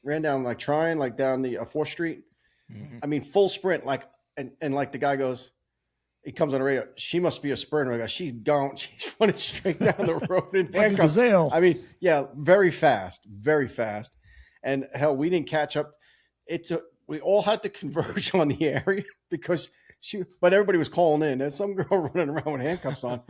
like trying like down the 4th Street. Mhm. I mean, full sprint, like, and like the guy goes, he comes on the radio. She must be a sprinter. I go, she's gone. She's running straight down the road in Like a handcuffs. gazelle. I mean, yeah, very fast. And hell, we didn't catch up. We all had to converge on the area because but everybody was calling in. There's some girl running around with handcuffs on,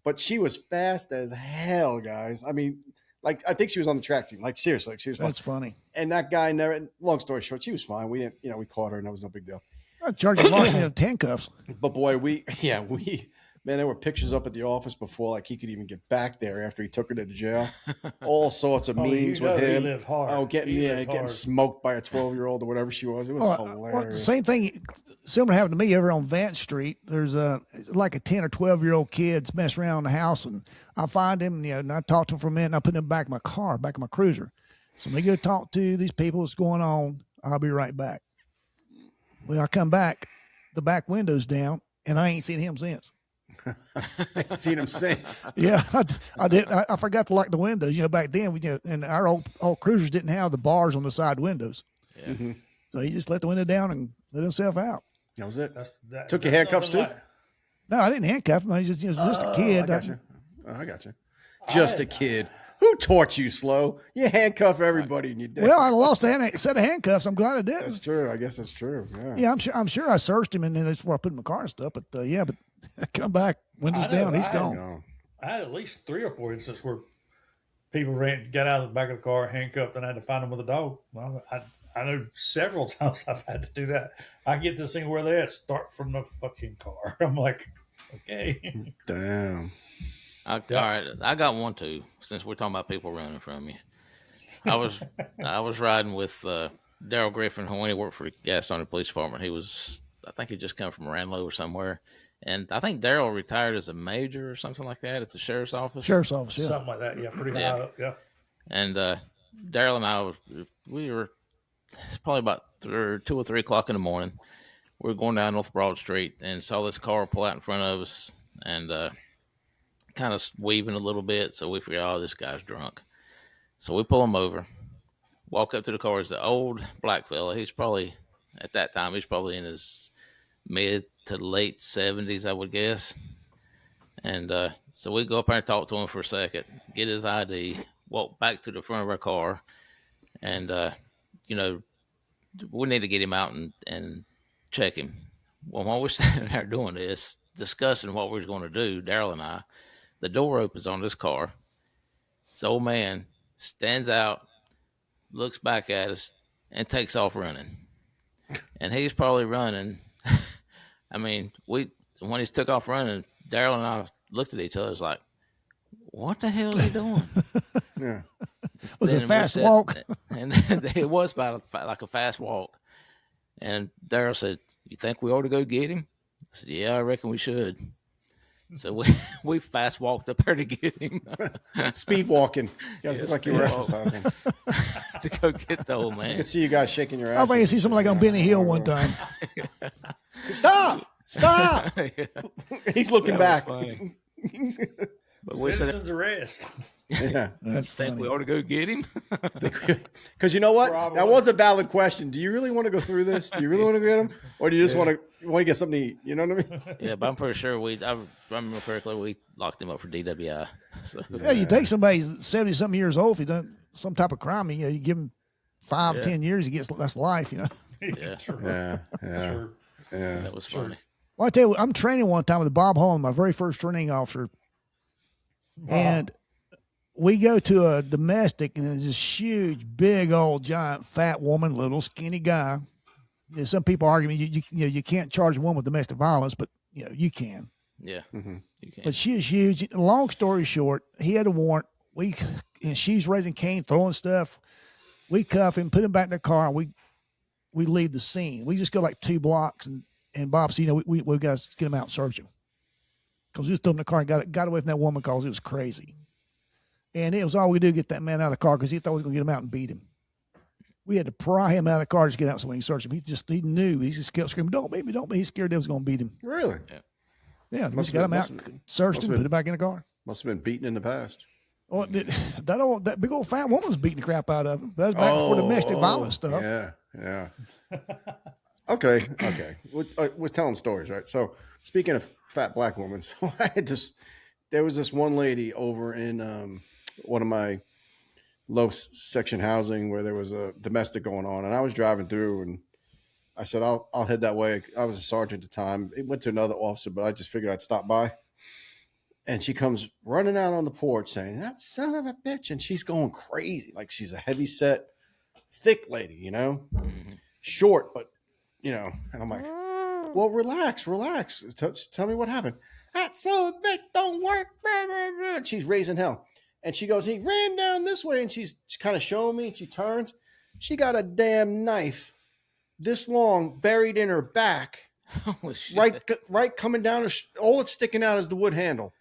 but she was fast as hell, guys. I mean, like, I think she was on the track team. Like, seriously, she was fine. That's funny. And that guy never, long story short, she was fine. We didn't, we caught her and that was no big deal. I charged him larceny of handcuffs. But boy, man, there were pictures up at the office before, like, he could even get back there after he took her to the jail. All sorts of memes with He him. lived hard. Oh, He lived getting hard. smoked by a 12-year-old or whatever she was. It was hilarious. Same thing, similar happened to me over on Vance Street. There's like a 10 or 12-year-old kids messing around the house, and I find him, and I talk to him for a minute, and I put him back in my car, back in my cruiser. So let me go talk to these people. What's going on? I'll be right back. Well, I come back, the back window's down, and I ain't seen him since. I haven't seen him since. Yeah, I did. I forgot to lock the windows. Back then, and our old cruisers didn't have the bars on the side windows. Yeah. Mm-hmm. So he just let the window down and let himself out. That was it. That's Took your handcuffs nothing too? like- No, I didn't handcuff him. I was just a kid. I got you. Just a kid. Who taught you slow? You handcuff everybody and you did. Well, I lost a set of handcuffs. I'm glad I didn't. That's true. I guess that's true. Yeah. Yeah, I'm sure I searched him, and then that's where I put him in my car and stuff. But but I come back, windows I know, down, he's I gone. No. I had at least 3 or 4 instances where people got out of the back of the car, handcuffed, and I had to find them with a dog. Well, I know several times I've had to do that. I get this thing where they at, start from the fucking car. I'm like, Okay. Damn. All right, I got one too. Since we're talking about people running from you, I was riding with Daryl Griffin when he worked for the Gastonia Police Department. I think he just come from Ranlow or somewhere, and I think Daryl retired as a major or something like that at the sheriff's office. Sheriff's office, yeah. Something like that. Yeah, pretty high up. Yeah. And Daryl and I we were it's probably about 2 or 3 o'clock in the morning. We were going down North Broad Street and saw this car pull out in front of us and kind of weaving a little bit. So we figured, oh, this guy's drunk. So we pull him over, walk up to the car. It's the old black fella. At that time, he's probably in his mid to late 70s, I would guess. And so we go up there and talk to him for a second, get his ID, walk back to the front of our car, and, we need to get him out and check him. Well, while we're standing there doing this, discussing what we was going to do, Daryl and I, the door opens on this car. This old man stands out, looks back at us, and takes off running. And he's probably running. I mean, when he took off running, Daryl and I looked at each other, was like, what the hell is he doing? Yeah. Was it a fast walk? And it was about like a fast walk. And Daryl said, you think we ought to go get him? I said, yeah, I reckon we should. So we fast walked up there to get him. Speed walking. You guys Yeah, look like you were speed walk. exercising. To go get the old I man. could see you guys shaking your ass. I think I see something like on Benny Hill one time. Stop! Stop! He's looking That back. was funny. But we said, Citizens arrest. Yeah. That's think funny. we ought to go get him? Because you know what? Probably. That was a valid question. Do you really want to go through this? Do you really want to get him? Or do you just want to get something to eat? You know what I mean? Yeah, but I'm pretty sure I remember correctly, we locked him up for DWI. So Yeah, you take somebody who's 70-something years old, if he done some type of crime, you give him 5 or 10 years, he gets that's life, Yeah. Sure. Yeah. Yeah. Sure. Yeah. that was funny. Well, I tell you, I'm training one time with Bob Holland, my very first training officer, and we go to a domestic, and there's this huge, big, old, giant, fat woman, little, skinny guy. Some people argue you can't charge a woman with domestic violence, but you can. Yeah, Mm-hmm. you can. But she is huge. Long story short, he had a warrant. And she's raising Cain, throwing stuff. We cuff him, put him back in the car, and we leave the scene. We just go like 2 blocks, and Bob said, we got to get him out and search him. Because we just threw him in the car and got away from that woman because it was crazy. And it was all we do, get that man out of the car because he thought we was going to get him out and beat him. We had to pry him out of the car to get out so we can search him. He knew. He just kept screaming, don't beat me, don't beat me. He's scared they was going to beat him. Really? Yeah, we Must just got have him out, been- searched him, must have put him back in the car. Must have been beaten in the past. Oh, that big old fat woman was beating the crap out of him. That was back before domestic violence stuff. Yeah. Yeah. Okay. We're telling stories, right? So speaking of fat black women, so there was this one lady over in one of my low section housing where there was a domestic going on, and I was driving through, and I said I'll head that way. I was a sergeant at the time. It went to another officer, but I just figured I'd stop by. And she comes running out on the porch saying, "That son of a bitch!" And she's going crazy, like she's a heavy set, thick lady, short, but And I'm like, "Well, relax. Tell me what happened." "That son of a bitch don't work." And she's raising hell, and she goes, "He ran down this way," and she's kind of showing me. And she turns, she got a damn knife this long buried in her back, Holy shit. right coming down. All it's sticking out is the wood handle.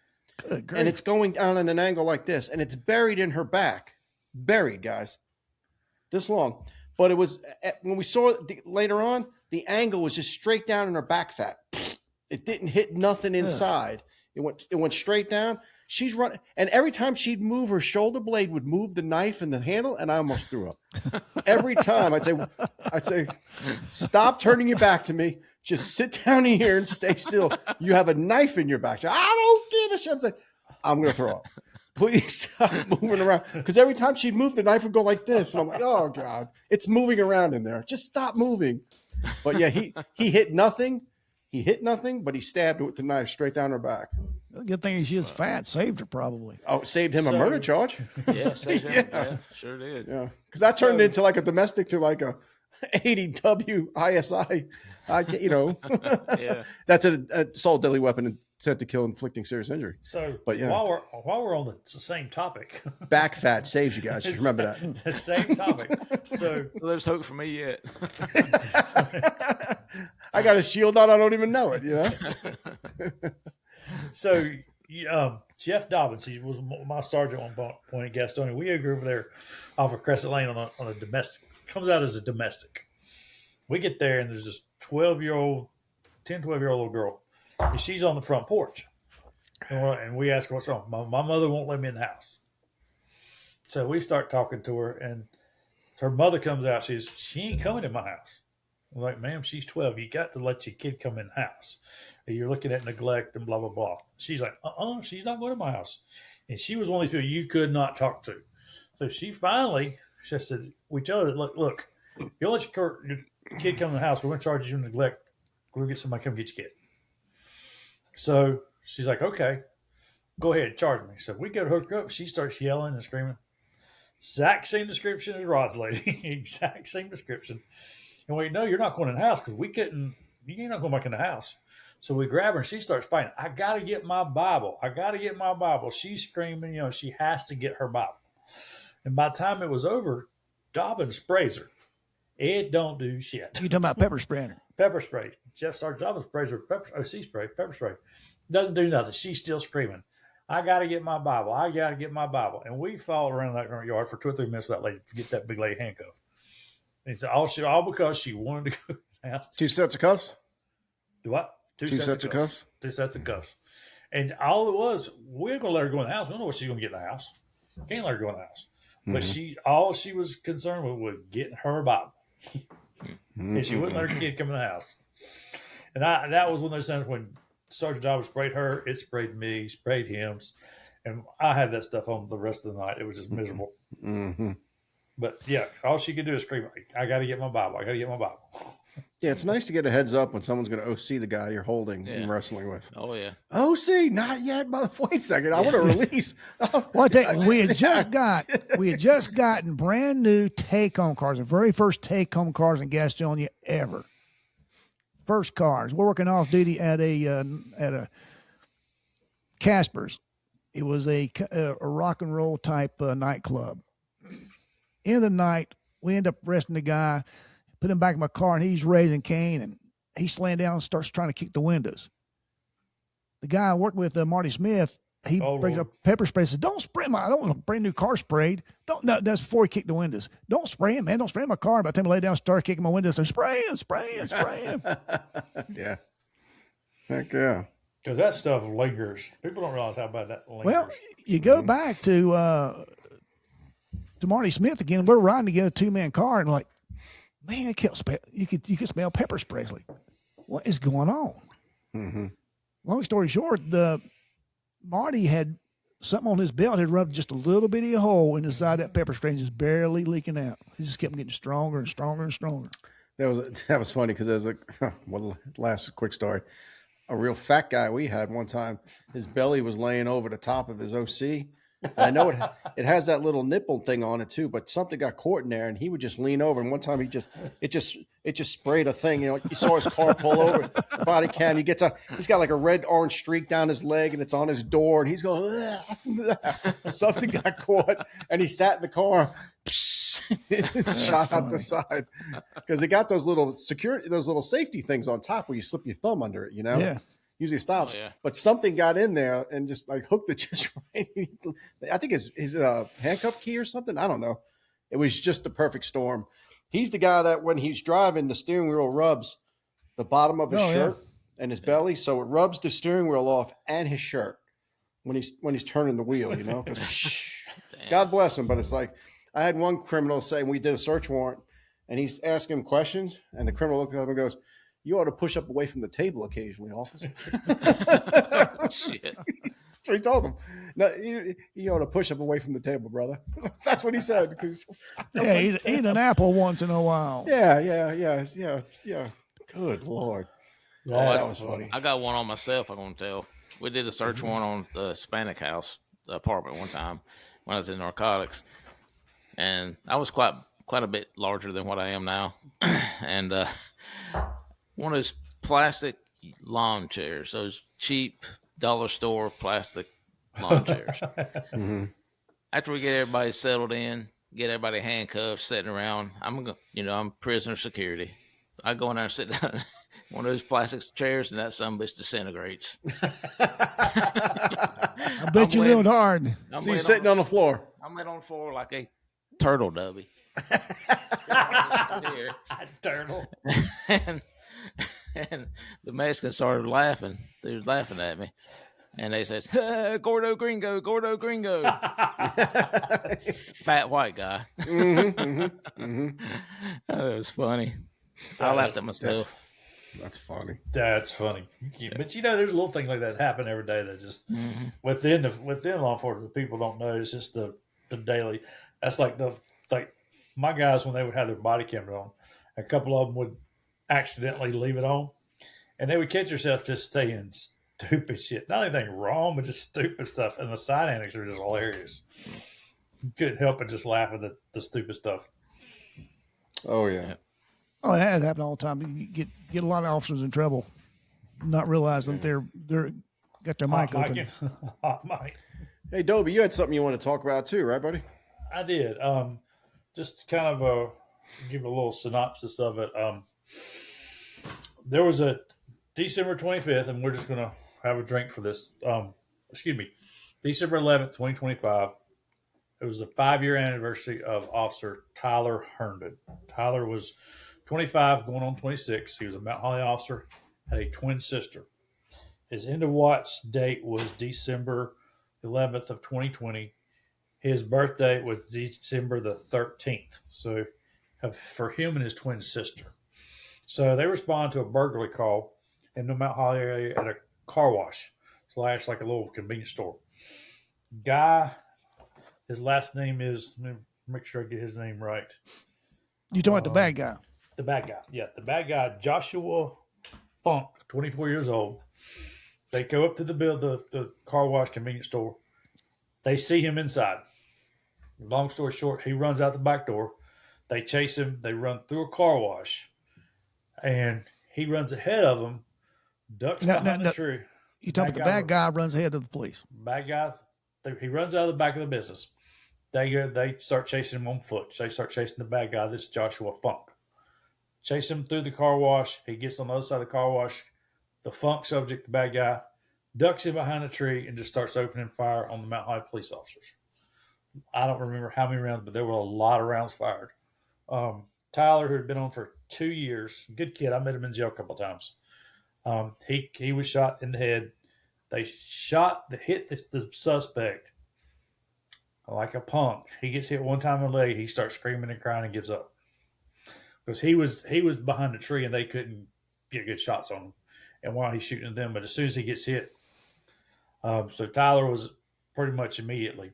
Good grief. And it's going down at an angle like this, and it's buried in her back. Buried, guys. This long. But it was, when we saw it later on, the angle was just straight down in her back fat. It didn't hit nothing inside. It went straight down. She's running, and every time she'd move, her shoulder blade would move the knife and the handle, and I almost threw up. Every time I'd say, "Stop turning your back to me. Just sit down here and stay still. You have a knife in your back." "I don't give a shit." I'm going to throw up. Please stop moving around. Because every time she'd move, the knife would go like this. And I'm like, oh, God, it's moving around in there. Just stop moving. But yeah, he hit nothing. He hit nothing, but he stabbed her with the knife straight down her back. The good thing is she is fat. Saved her probably. Oh, saved him a murder charge. Yeah, yeah, sure did. Yeah. Because that turned into like a domestic to like a 80 WISI. Yeah. That's an assault deadly weapon intent to kill, inflicting serious injury. So, But yeah. while we're on the same topic, Back fat saves you guys. Just remember that. the same topic. So, There's hope for me yet. I got a shield on. I don't even know it. so Jeff Dobbins, he was my sergeant on Point at Gastonia. We grew over there off of Crescent Lane on a domestic. Comes out as a domestic. We get there and there's this 12-year-old little girl. And she's on the front porch. And we ask her what's wrong. My mother won't let me in the house. So we start talking to her, and her mother comes out. She ain't coming in my house. I'm like, ma'am, she's 12. You got to let your kid come in the house. You're looking at neglect and blah, blah, blah. She's like, she's not going to my house. And she was one of these people you could not talk to. So she said, we tell her, look, if you don't let your kid come in the house, we're going to charge you with neglect. We're going to get somebody to come get your kid. So she's like, okay, go ahead, charge me. So we go to hook her up. She starts yelling and screaming. Exact same description as Rod's lady. Exact same description. And we know you're not going in the house because you're not going back in the house. So we grab her and she starts fighting. I got to get my Bible. She's screaming, she has to get her Bible. And by the time it was over, Dobbins sprays her. It don't do shit. You talking about pepper spraying her? Pepper spray. Jeff Sergeant Dobbins sprays her pepper spray. Doesn't do nothing. She's still screaming. I got to get my Bible. And we followed around that yard for 2 or 3 minutes with that lady to get that big lady handcuffed. And it's all because she wanted to go to the house. 2 sets of cuffs? Do what? 2 sets of cuffs? 2 sets of cuffs. And all it was, we're going to let her go in the house. We don't know what she's going to get in the house. Can't let her go in the house. Mm-hmm. But all she was concerned with was getting her Bible. Mm-hmm. And she wouldn't let her kid come in the house. And that was one of those times when Sergeant Dobbins sprayed her, it sprayed me, sprayed him. And I had that stuff on the rest of the night. It was just miserable. Mm-hmm. But yeah, all she could do is scream, I got to get my Bible. Yeah, it's nice to get a heads up when someone's going to OC the guy you're holding and wrestling with. Oh, yeah. OC, not yet, mother. Wait a second. I want to release. We had just gotten brand new take-home cars, the very first take-home cars in Gastonia ever. First cars. We're working off duty at a Casper's. It was a rock and roll type nightclub. In the night, we end up arresting the guy, put him back in my car, and he's raising Cain, and he's laying down and starts trying to kick the windows. The guy I worked with, Marty Smith, he brings up pepper spray and says, don't spray I don't want a brand new car sprayed. No, that's before he kicked the windows. Don't spray him, man. Don't spray my car. By the time I lay down and start kicking my windows, so spray him. Yeah. Heck yeah. Because that stuff lingers. People don't realize how bad that lingers. Well, you go back to Marty Smith again. We're riding together, a 2-man car, and like, man, you could smell pepper spray. It's like, what is going on? Mm-hmm. Long story short, Marty had something on his belt had rubbed just a little bitty hole in the side of that pepper spray, just barely leaking out. He just kept getting stronger and stronger and stronger. That was funny because there's last quick story. A real fat guy we had one time, his belly was laying over the top of his OC. And I know it has that little nipple thing on it too, but something got caught in there, and he would just lean over. And one time it just sprayed a thing. You saw his car pull over the body cam. He's got like a red orange streak down his leg, and it's on his door, and he's going. Something got caught, and he sat in the car. It shot out the side because it got those little safety things on top where you slip your thumb under it. Yeah. Usually it stops, Oh, yeah. but something got in there and just like hooked it just right. I think his handcuff key or something. I don't know. It was just the perfect storm. He's the guy that when he's driving, the steering wheel rubs the bottom of his shirt and his belly, so it rubs the steering wheel off and his shirt when he's turning the wheel. God bless him, but it's like I had one criminal say we did a search warrant, and he's asking him questions, and the criminal looks at him and goes, "You ought to push up away from the table occasionally, officer." Shit. So he told him, "No, you ought to push up away from the table, brother." That's what he said. Eat an apple once in a while. Yeah. Good Lord. Yeah, that was funny. I got one on myself, I'm going to tell. We did a search warrant on the Hispanic house, the apartment one time when I was in narcotics. And I was quite quite a bit larger than what I am now, and one of those plastic lawn chairs, those cheap dollar store plastic lawn chairs. Mm-hmm. After we get everybody settled in, get everybody handcuffed, sitting around, I'm prisoner security. I go in there and sit down in one of those plastic chairs, and that sumbitch disintegrates. I bet you lived hard. So you're sitting on the floor. I'm laying on the floor like a turtle dubby. Turtle. and the Mexicans started laughing. They was laughing at me. And they said, Gordo Gringo, Gordo Gringo. Fat white guy. That was funny. I laughed at myself. That's funny. That's funny. But there's little things like that happen every day that just within law enforcement, people don't know. It's just the daily. That's like my guys, when they would have their body camera on, a couple of them would accidentally leave it on, and they would catch themselves just saying stupid shit. Not anything wrong, but just stupid stuff. And the side antics are just hilarious. You couldn't help but just laugh at the stupid stuff. Oh yeah. Oh, it has happened all the time. You get a lot of officers in trouble, not realizing they're got their mic open. Hot mic. Hey, Dobie, you had something you want to talk about too, right, buddy? I did. Just kind of give a little synopsis of it. There was a December 25th, and we're just going to have a drink for this. December 11th, 2025. It was the 5-year anniversary of Officer Tyler Herndon. Tyler was 25, going on 26. He was a Mount Holly officer, had a twin sister. His end of watch date was December 11th of 2020. His birthday was December the 13th. So for him and his twin sister. So they respond to a burglary call in the Mount Holly area at a car wash / like a little convenience store. Guy, his last name is, let me make sure I get his name right. You talking about the bad guy? The bad guy. Yeah, the bad guy, Joshua Funk, 24 years old. They go up to the car wash convenience store. They see him inside. Long story short, he runs out the back door. They chase him. They run through a car wash. And he runs ahead of them, ducks behind the tree. You talking about the bad guy runs ahead of the police? Bad guy, he runs out of the back of the business. They start chasing him on foot. They start chasing the bad guy. This is Joshua Funk. Chase him through the car wash. He gets on the other side of the car wash. The Funk subject, the bad guy, ducks him behind a tree and just starts opening fire on the Mount High police officers. I don't remember how many rounds, but there were a lot of rounds fired. Tyler, who had been on for 2 years, good kid. I met him in jail a couple of times. He was shot in the head. They hit the suspect like a punk. He gets hit one time in the leg. He starts screaming and crying and gives up because he was behind a tree and they couldn't get good shots on him. And while he's shooting at them, but as soon as he gets hit, so Tyler was pretty much immediately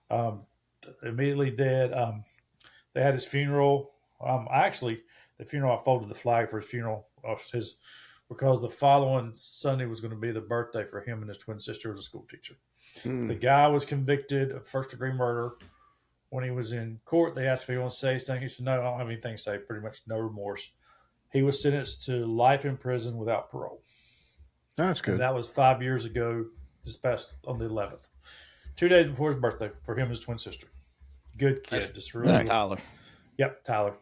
dead. They had his funeral. The funeral, I folded the flag for his funeral because the following Sunday was going to be the birthday for him and his twin sister as a school teacher. The guy was convicted of first-degree murder. When he was in court, they asked if he wanted to say anything. He said, no, I don't have anything to say. Pretty much no remorse. He was sentenced to life in prison without parole. That's good. And that was 5 years ago, this past on the 11th. 2 days before his birthday for him and his twin sister. Good kid. That's Tyler. Yep, Tyler.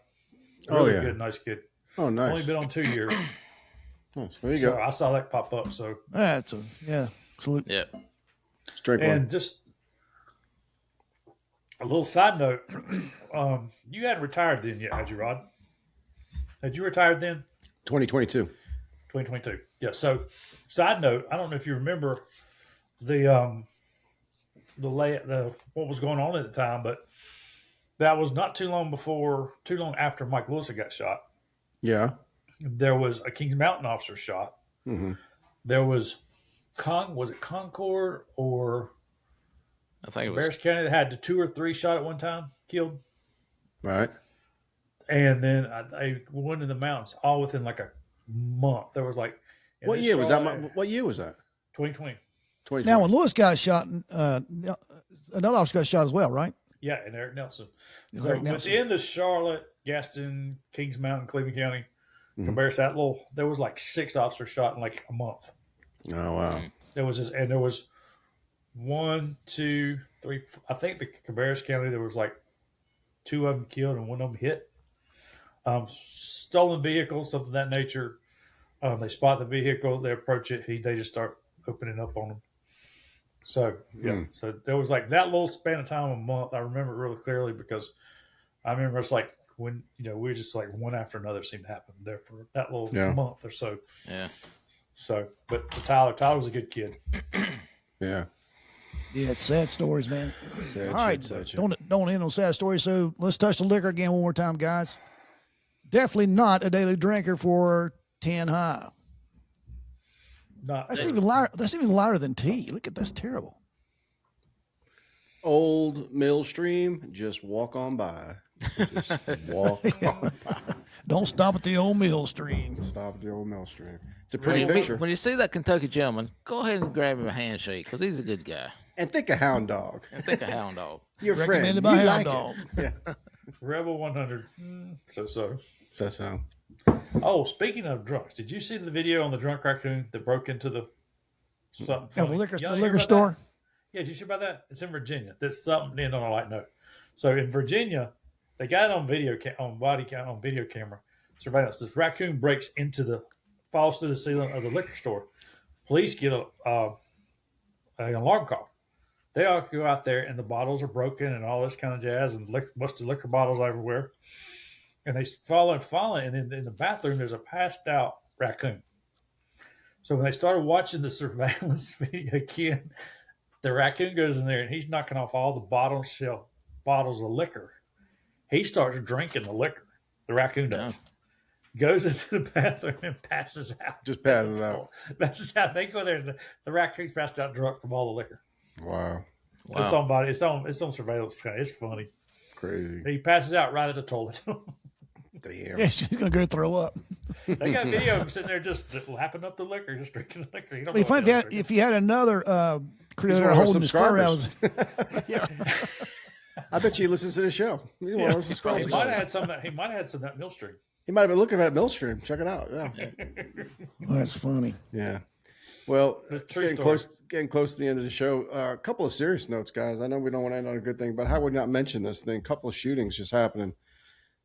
Really yeah. Good, nice kid. Oh, nice. Only been on 2 years. Nice. There you go. I saw that pop up. So That's salute. Yeah. Straight and one. just a little side note, you hadn't retired then yet, had you, Rod? Had you retired then? 2022. 2022. Yeah. So, side note, I don't know if you remember what was going on at the time, but that was not too long after Mike Lewis had got shot. Yeah. There was a Kings Mountain officer shot. Mm-hmm. There was was it Concord or I think it Bears was County that had the 2 or 3 shot at one time killed. Right. And then they went in the mountains all within like a month. There was like What year was that? What year was that? 2020. 2020. Now, when Lewis got shot, another officer got shot as well, right? Yeah, and Eric Nelson. It's So Eric Nelson. within the Charlotte, Gaston, Kings Mountain, Cleveland County, compared to that little, there was like 6 officers shot in like a month. Oh wow. There was 1, 2, 3. I think the Cabarrus County there was like 2 of them killed and 1 of them hit. Stolen vehicles, something of that nature. They spot the vehicle, they approach it, they just start opening up on them. So yeah, so there was like that little span of time, a month. I remember it really clearly because I remember it's like when we were just like one after another seemed to happen there for that little month or so. Yeah. So, but Tyler was a good kid. Yeah. Yeah, it's sad stories, man. Sad All right, shit, sad shit. don't end on sad stories. So let's touch the liquor again one more time, guys. Definitely not a daily drinker for 10 high. That's even lighter. That's even lighter than tea. Look at that's terrible. Old Mill Stream, just walk on by. Just walk on by. Don't stop at the old mill stream. Stop at the old Mill Stream. It's a pretty When picture. you see that Kentucky gentleman, go ahead and grab him a handshake because he's a good guy. And think of Hound Dog. And think of Hound Dog. Your Recommended friend. by You Hound like Dog. it. Yeah. Rebel 100. So. So. Oh, speaking of drunks, did you see the video on the drunk raccoon that broke into the something? Yeah, funny? the Y'all hear liquor about store. that? Yeah, did you hear about that? It's in Virginia. That's something to end on a light note. So in Virginia, they got it on video on video camera surveillance. This raccoon breaks falls through the ceiling of the liquor store. Police get an alarm call. They all go out there and the bottles are broken and all this kind of jazz and busted liquor bottles everywhere. And they fall and in the bathroom there's a passed out raccoon. So when they started watching the surveillance video again, the raccoon goes in there and he's knocking off all the bottom shelf bottles of liquor. He starts drinking the liquor. The raccoon does. Goes into the bathroom and passes out. Just passes out. Passes out. They go there and the raccoon's passed out drunk from all the liquor. Wow. It's on surveillance. It's funny. Crazy. He passes out right at the toilet. Damn. Yeah, she's gonna go throw up. They got video of him sitting there just lapping up the liquor, just drinking the liquor. You don't It'd be know fun what if you had another critter one of our holding his fur out. subscribers. Yeah. I bet you he listens to the show. He's one of our he subscribers. might have had some of that mill stream. He might have been looking at Millstream. Check it out. Yeah. Well, that's funny. Yeah. Well, It's it's true getting close to the end of the show. A couple of serious notes, guys. I know we don't want to end on a good thing, but how would we not mention this thing? A couple of shootings just happening.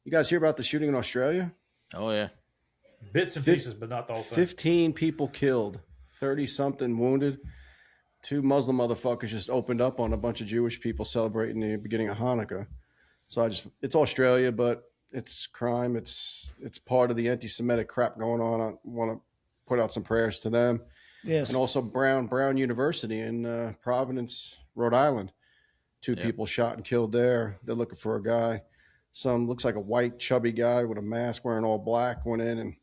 You guys hear about the shooting in Australia? Oh yeah. Bits and pieces, but not the whole thing. 15 people killed, 30-something wounded. 2 Muslim motherfuckers just opened up on a bunch of Jewish people celebrating the beginning of Hanukkah. So it's Australia, but it's crime. It's part of the anti-Semitic crap going on. I want to put out some prayers to them. Yes. And also Brown University in Providence, Rhode Island. 2 people shot and killed there. They're looking for a guy. Some looks like a white, chubby guy with a mask wearing all black went in. And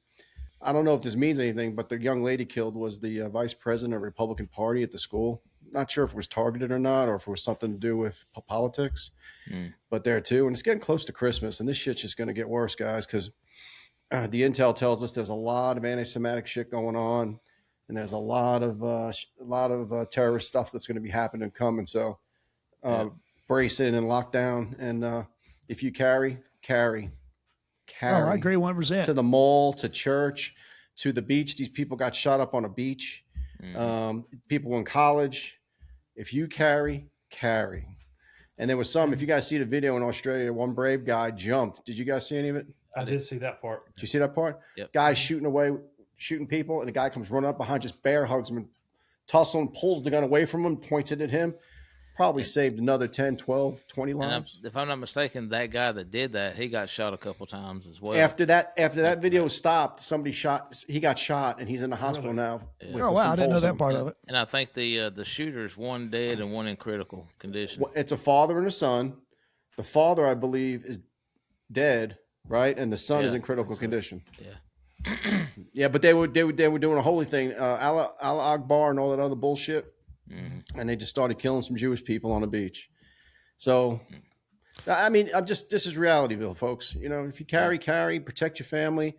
I don't know if this means anything, but the young lady killed was the vice president of the Republican Party at the school. Not sure if it was targeted or not, or if it was something to do with politics. But there too. And it's getting close to Christmas. And this shit's just going to get worse, guys, because the intel tells us there's a lot of anti-Semitic shit going on. And there's a lot of terrorist stuff that's going to be happening and coming. So brace in and lock down. And if you carry. Oh, I agree 100%. To the mall, to church, to the beach. These people got shot up on a beach. People in college. If you carry. And there was some, if you guys see the video in Australia, one brave guy jumped. Did you guys see any of it? I did see that part. Did you see that part? Yep. Guys shooting people, and the guy comes running up behind, just bear hugs him and tussles him, pulls the gun away from him, points it at him. Probably saved another 10, 12, 20 lives. If I'm not mistaken, that guy that did that, he got shot a couple times as well. After that video was stopped, he got shot, and he's in the hospital now. Yeah. Oh, wow. I didn't know that part of it. And I think the shooter's one dead and one in critical condition. Well, it's a father and a son. The father, I believe, is dead, right? And the son is in critical condition. Yeah. Yeah, but they were doing a holy thing, Allah Akbar and all that other bullshit, and they just started killing some Jewish people on the beach. So, I mean, this is Realityville, folks. You know, if you carry, protect your family.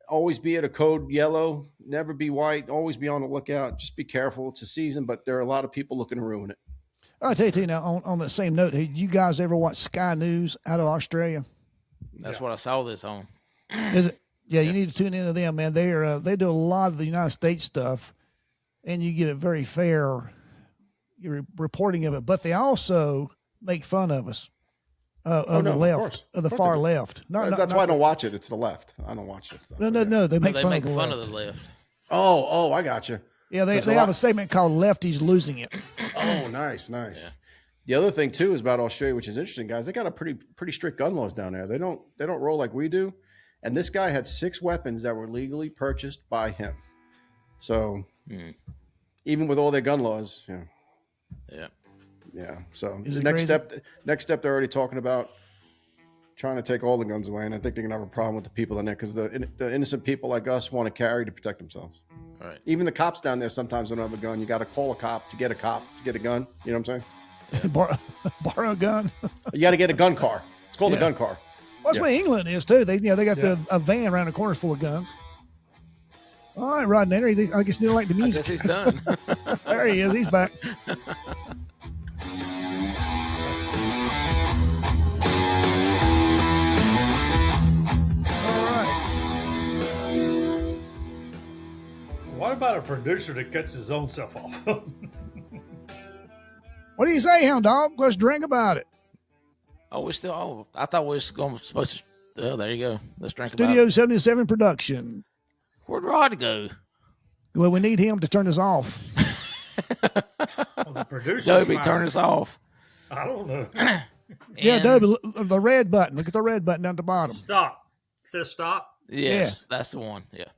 Always be at a code yellow. Never be white. Always be on the lookout. Just be careful. It's a season, but there are a lot of people looking to ruin it. I'll tell you, too, now on the same note, hey, you guys ever watch Sky News out of Australia? That's what I saw this on. Is it? Yeah, you need to tune into them, man. They do a lot of the United States stuff, and you get a very fair reporting of it. But they also make fun of us, of the left, of the far left. That's why I don't watch it. It's the left. I don't watch it. No. They make fun of the fun left. of the left. Oh, I got you. Yeah, they have a segment called "Lefties Losing It." Oh, nice. Yeah. The other thing too is about Australia, which is interesting, guys. They got a pretty strict gun laws down there. They don't roll like we do. And this guy had 6 weapons that were legally purchased by him. So even with all their gun laws, yeah. So next step, they're already talking about trying to take all the guns away, and I think they're gonna have a problem with the people in there because the innocent people like us want to carry to protect themselves. Right. Even the cops down there sometimes don't have a gun. You got to call a cop to get a gun. You know what I'm saying? Borrow a gun. You got to get a gun car. It's called a gun car. Well, that's what England is too. They got a van around the corner full of guns. All right, Rodintor. I guess he didn't like the I music. guess he's done. There he is. He's back. All right. What about a producer that cuts his own self off? What do you say, Hound Dog? Let's drink about it. Oh, we still. Oh, I thought we were supposed to. Oh, there you go. Let's drink Studio about it. 77 production. Where'd Rod go? Well, we need him to turn us off. Well, the producer's Dobie, fired. turn us off. I don't know. Yeah, And- Dobie, the red button. Look at the red button down at the bottom. Stop. It says stop. Yes, that's the one. Yeah.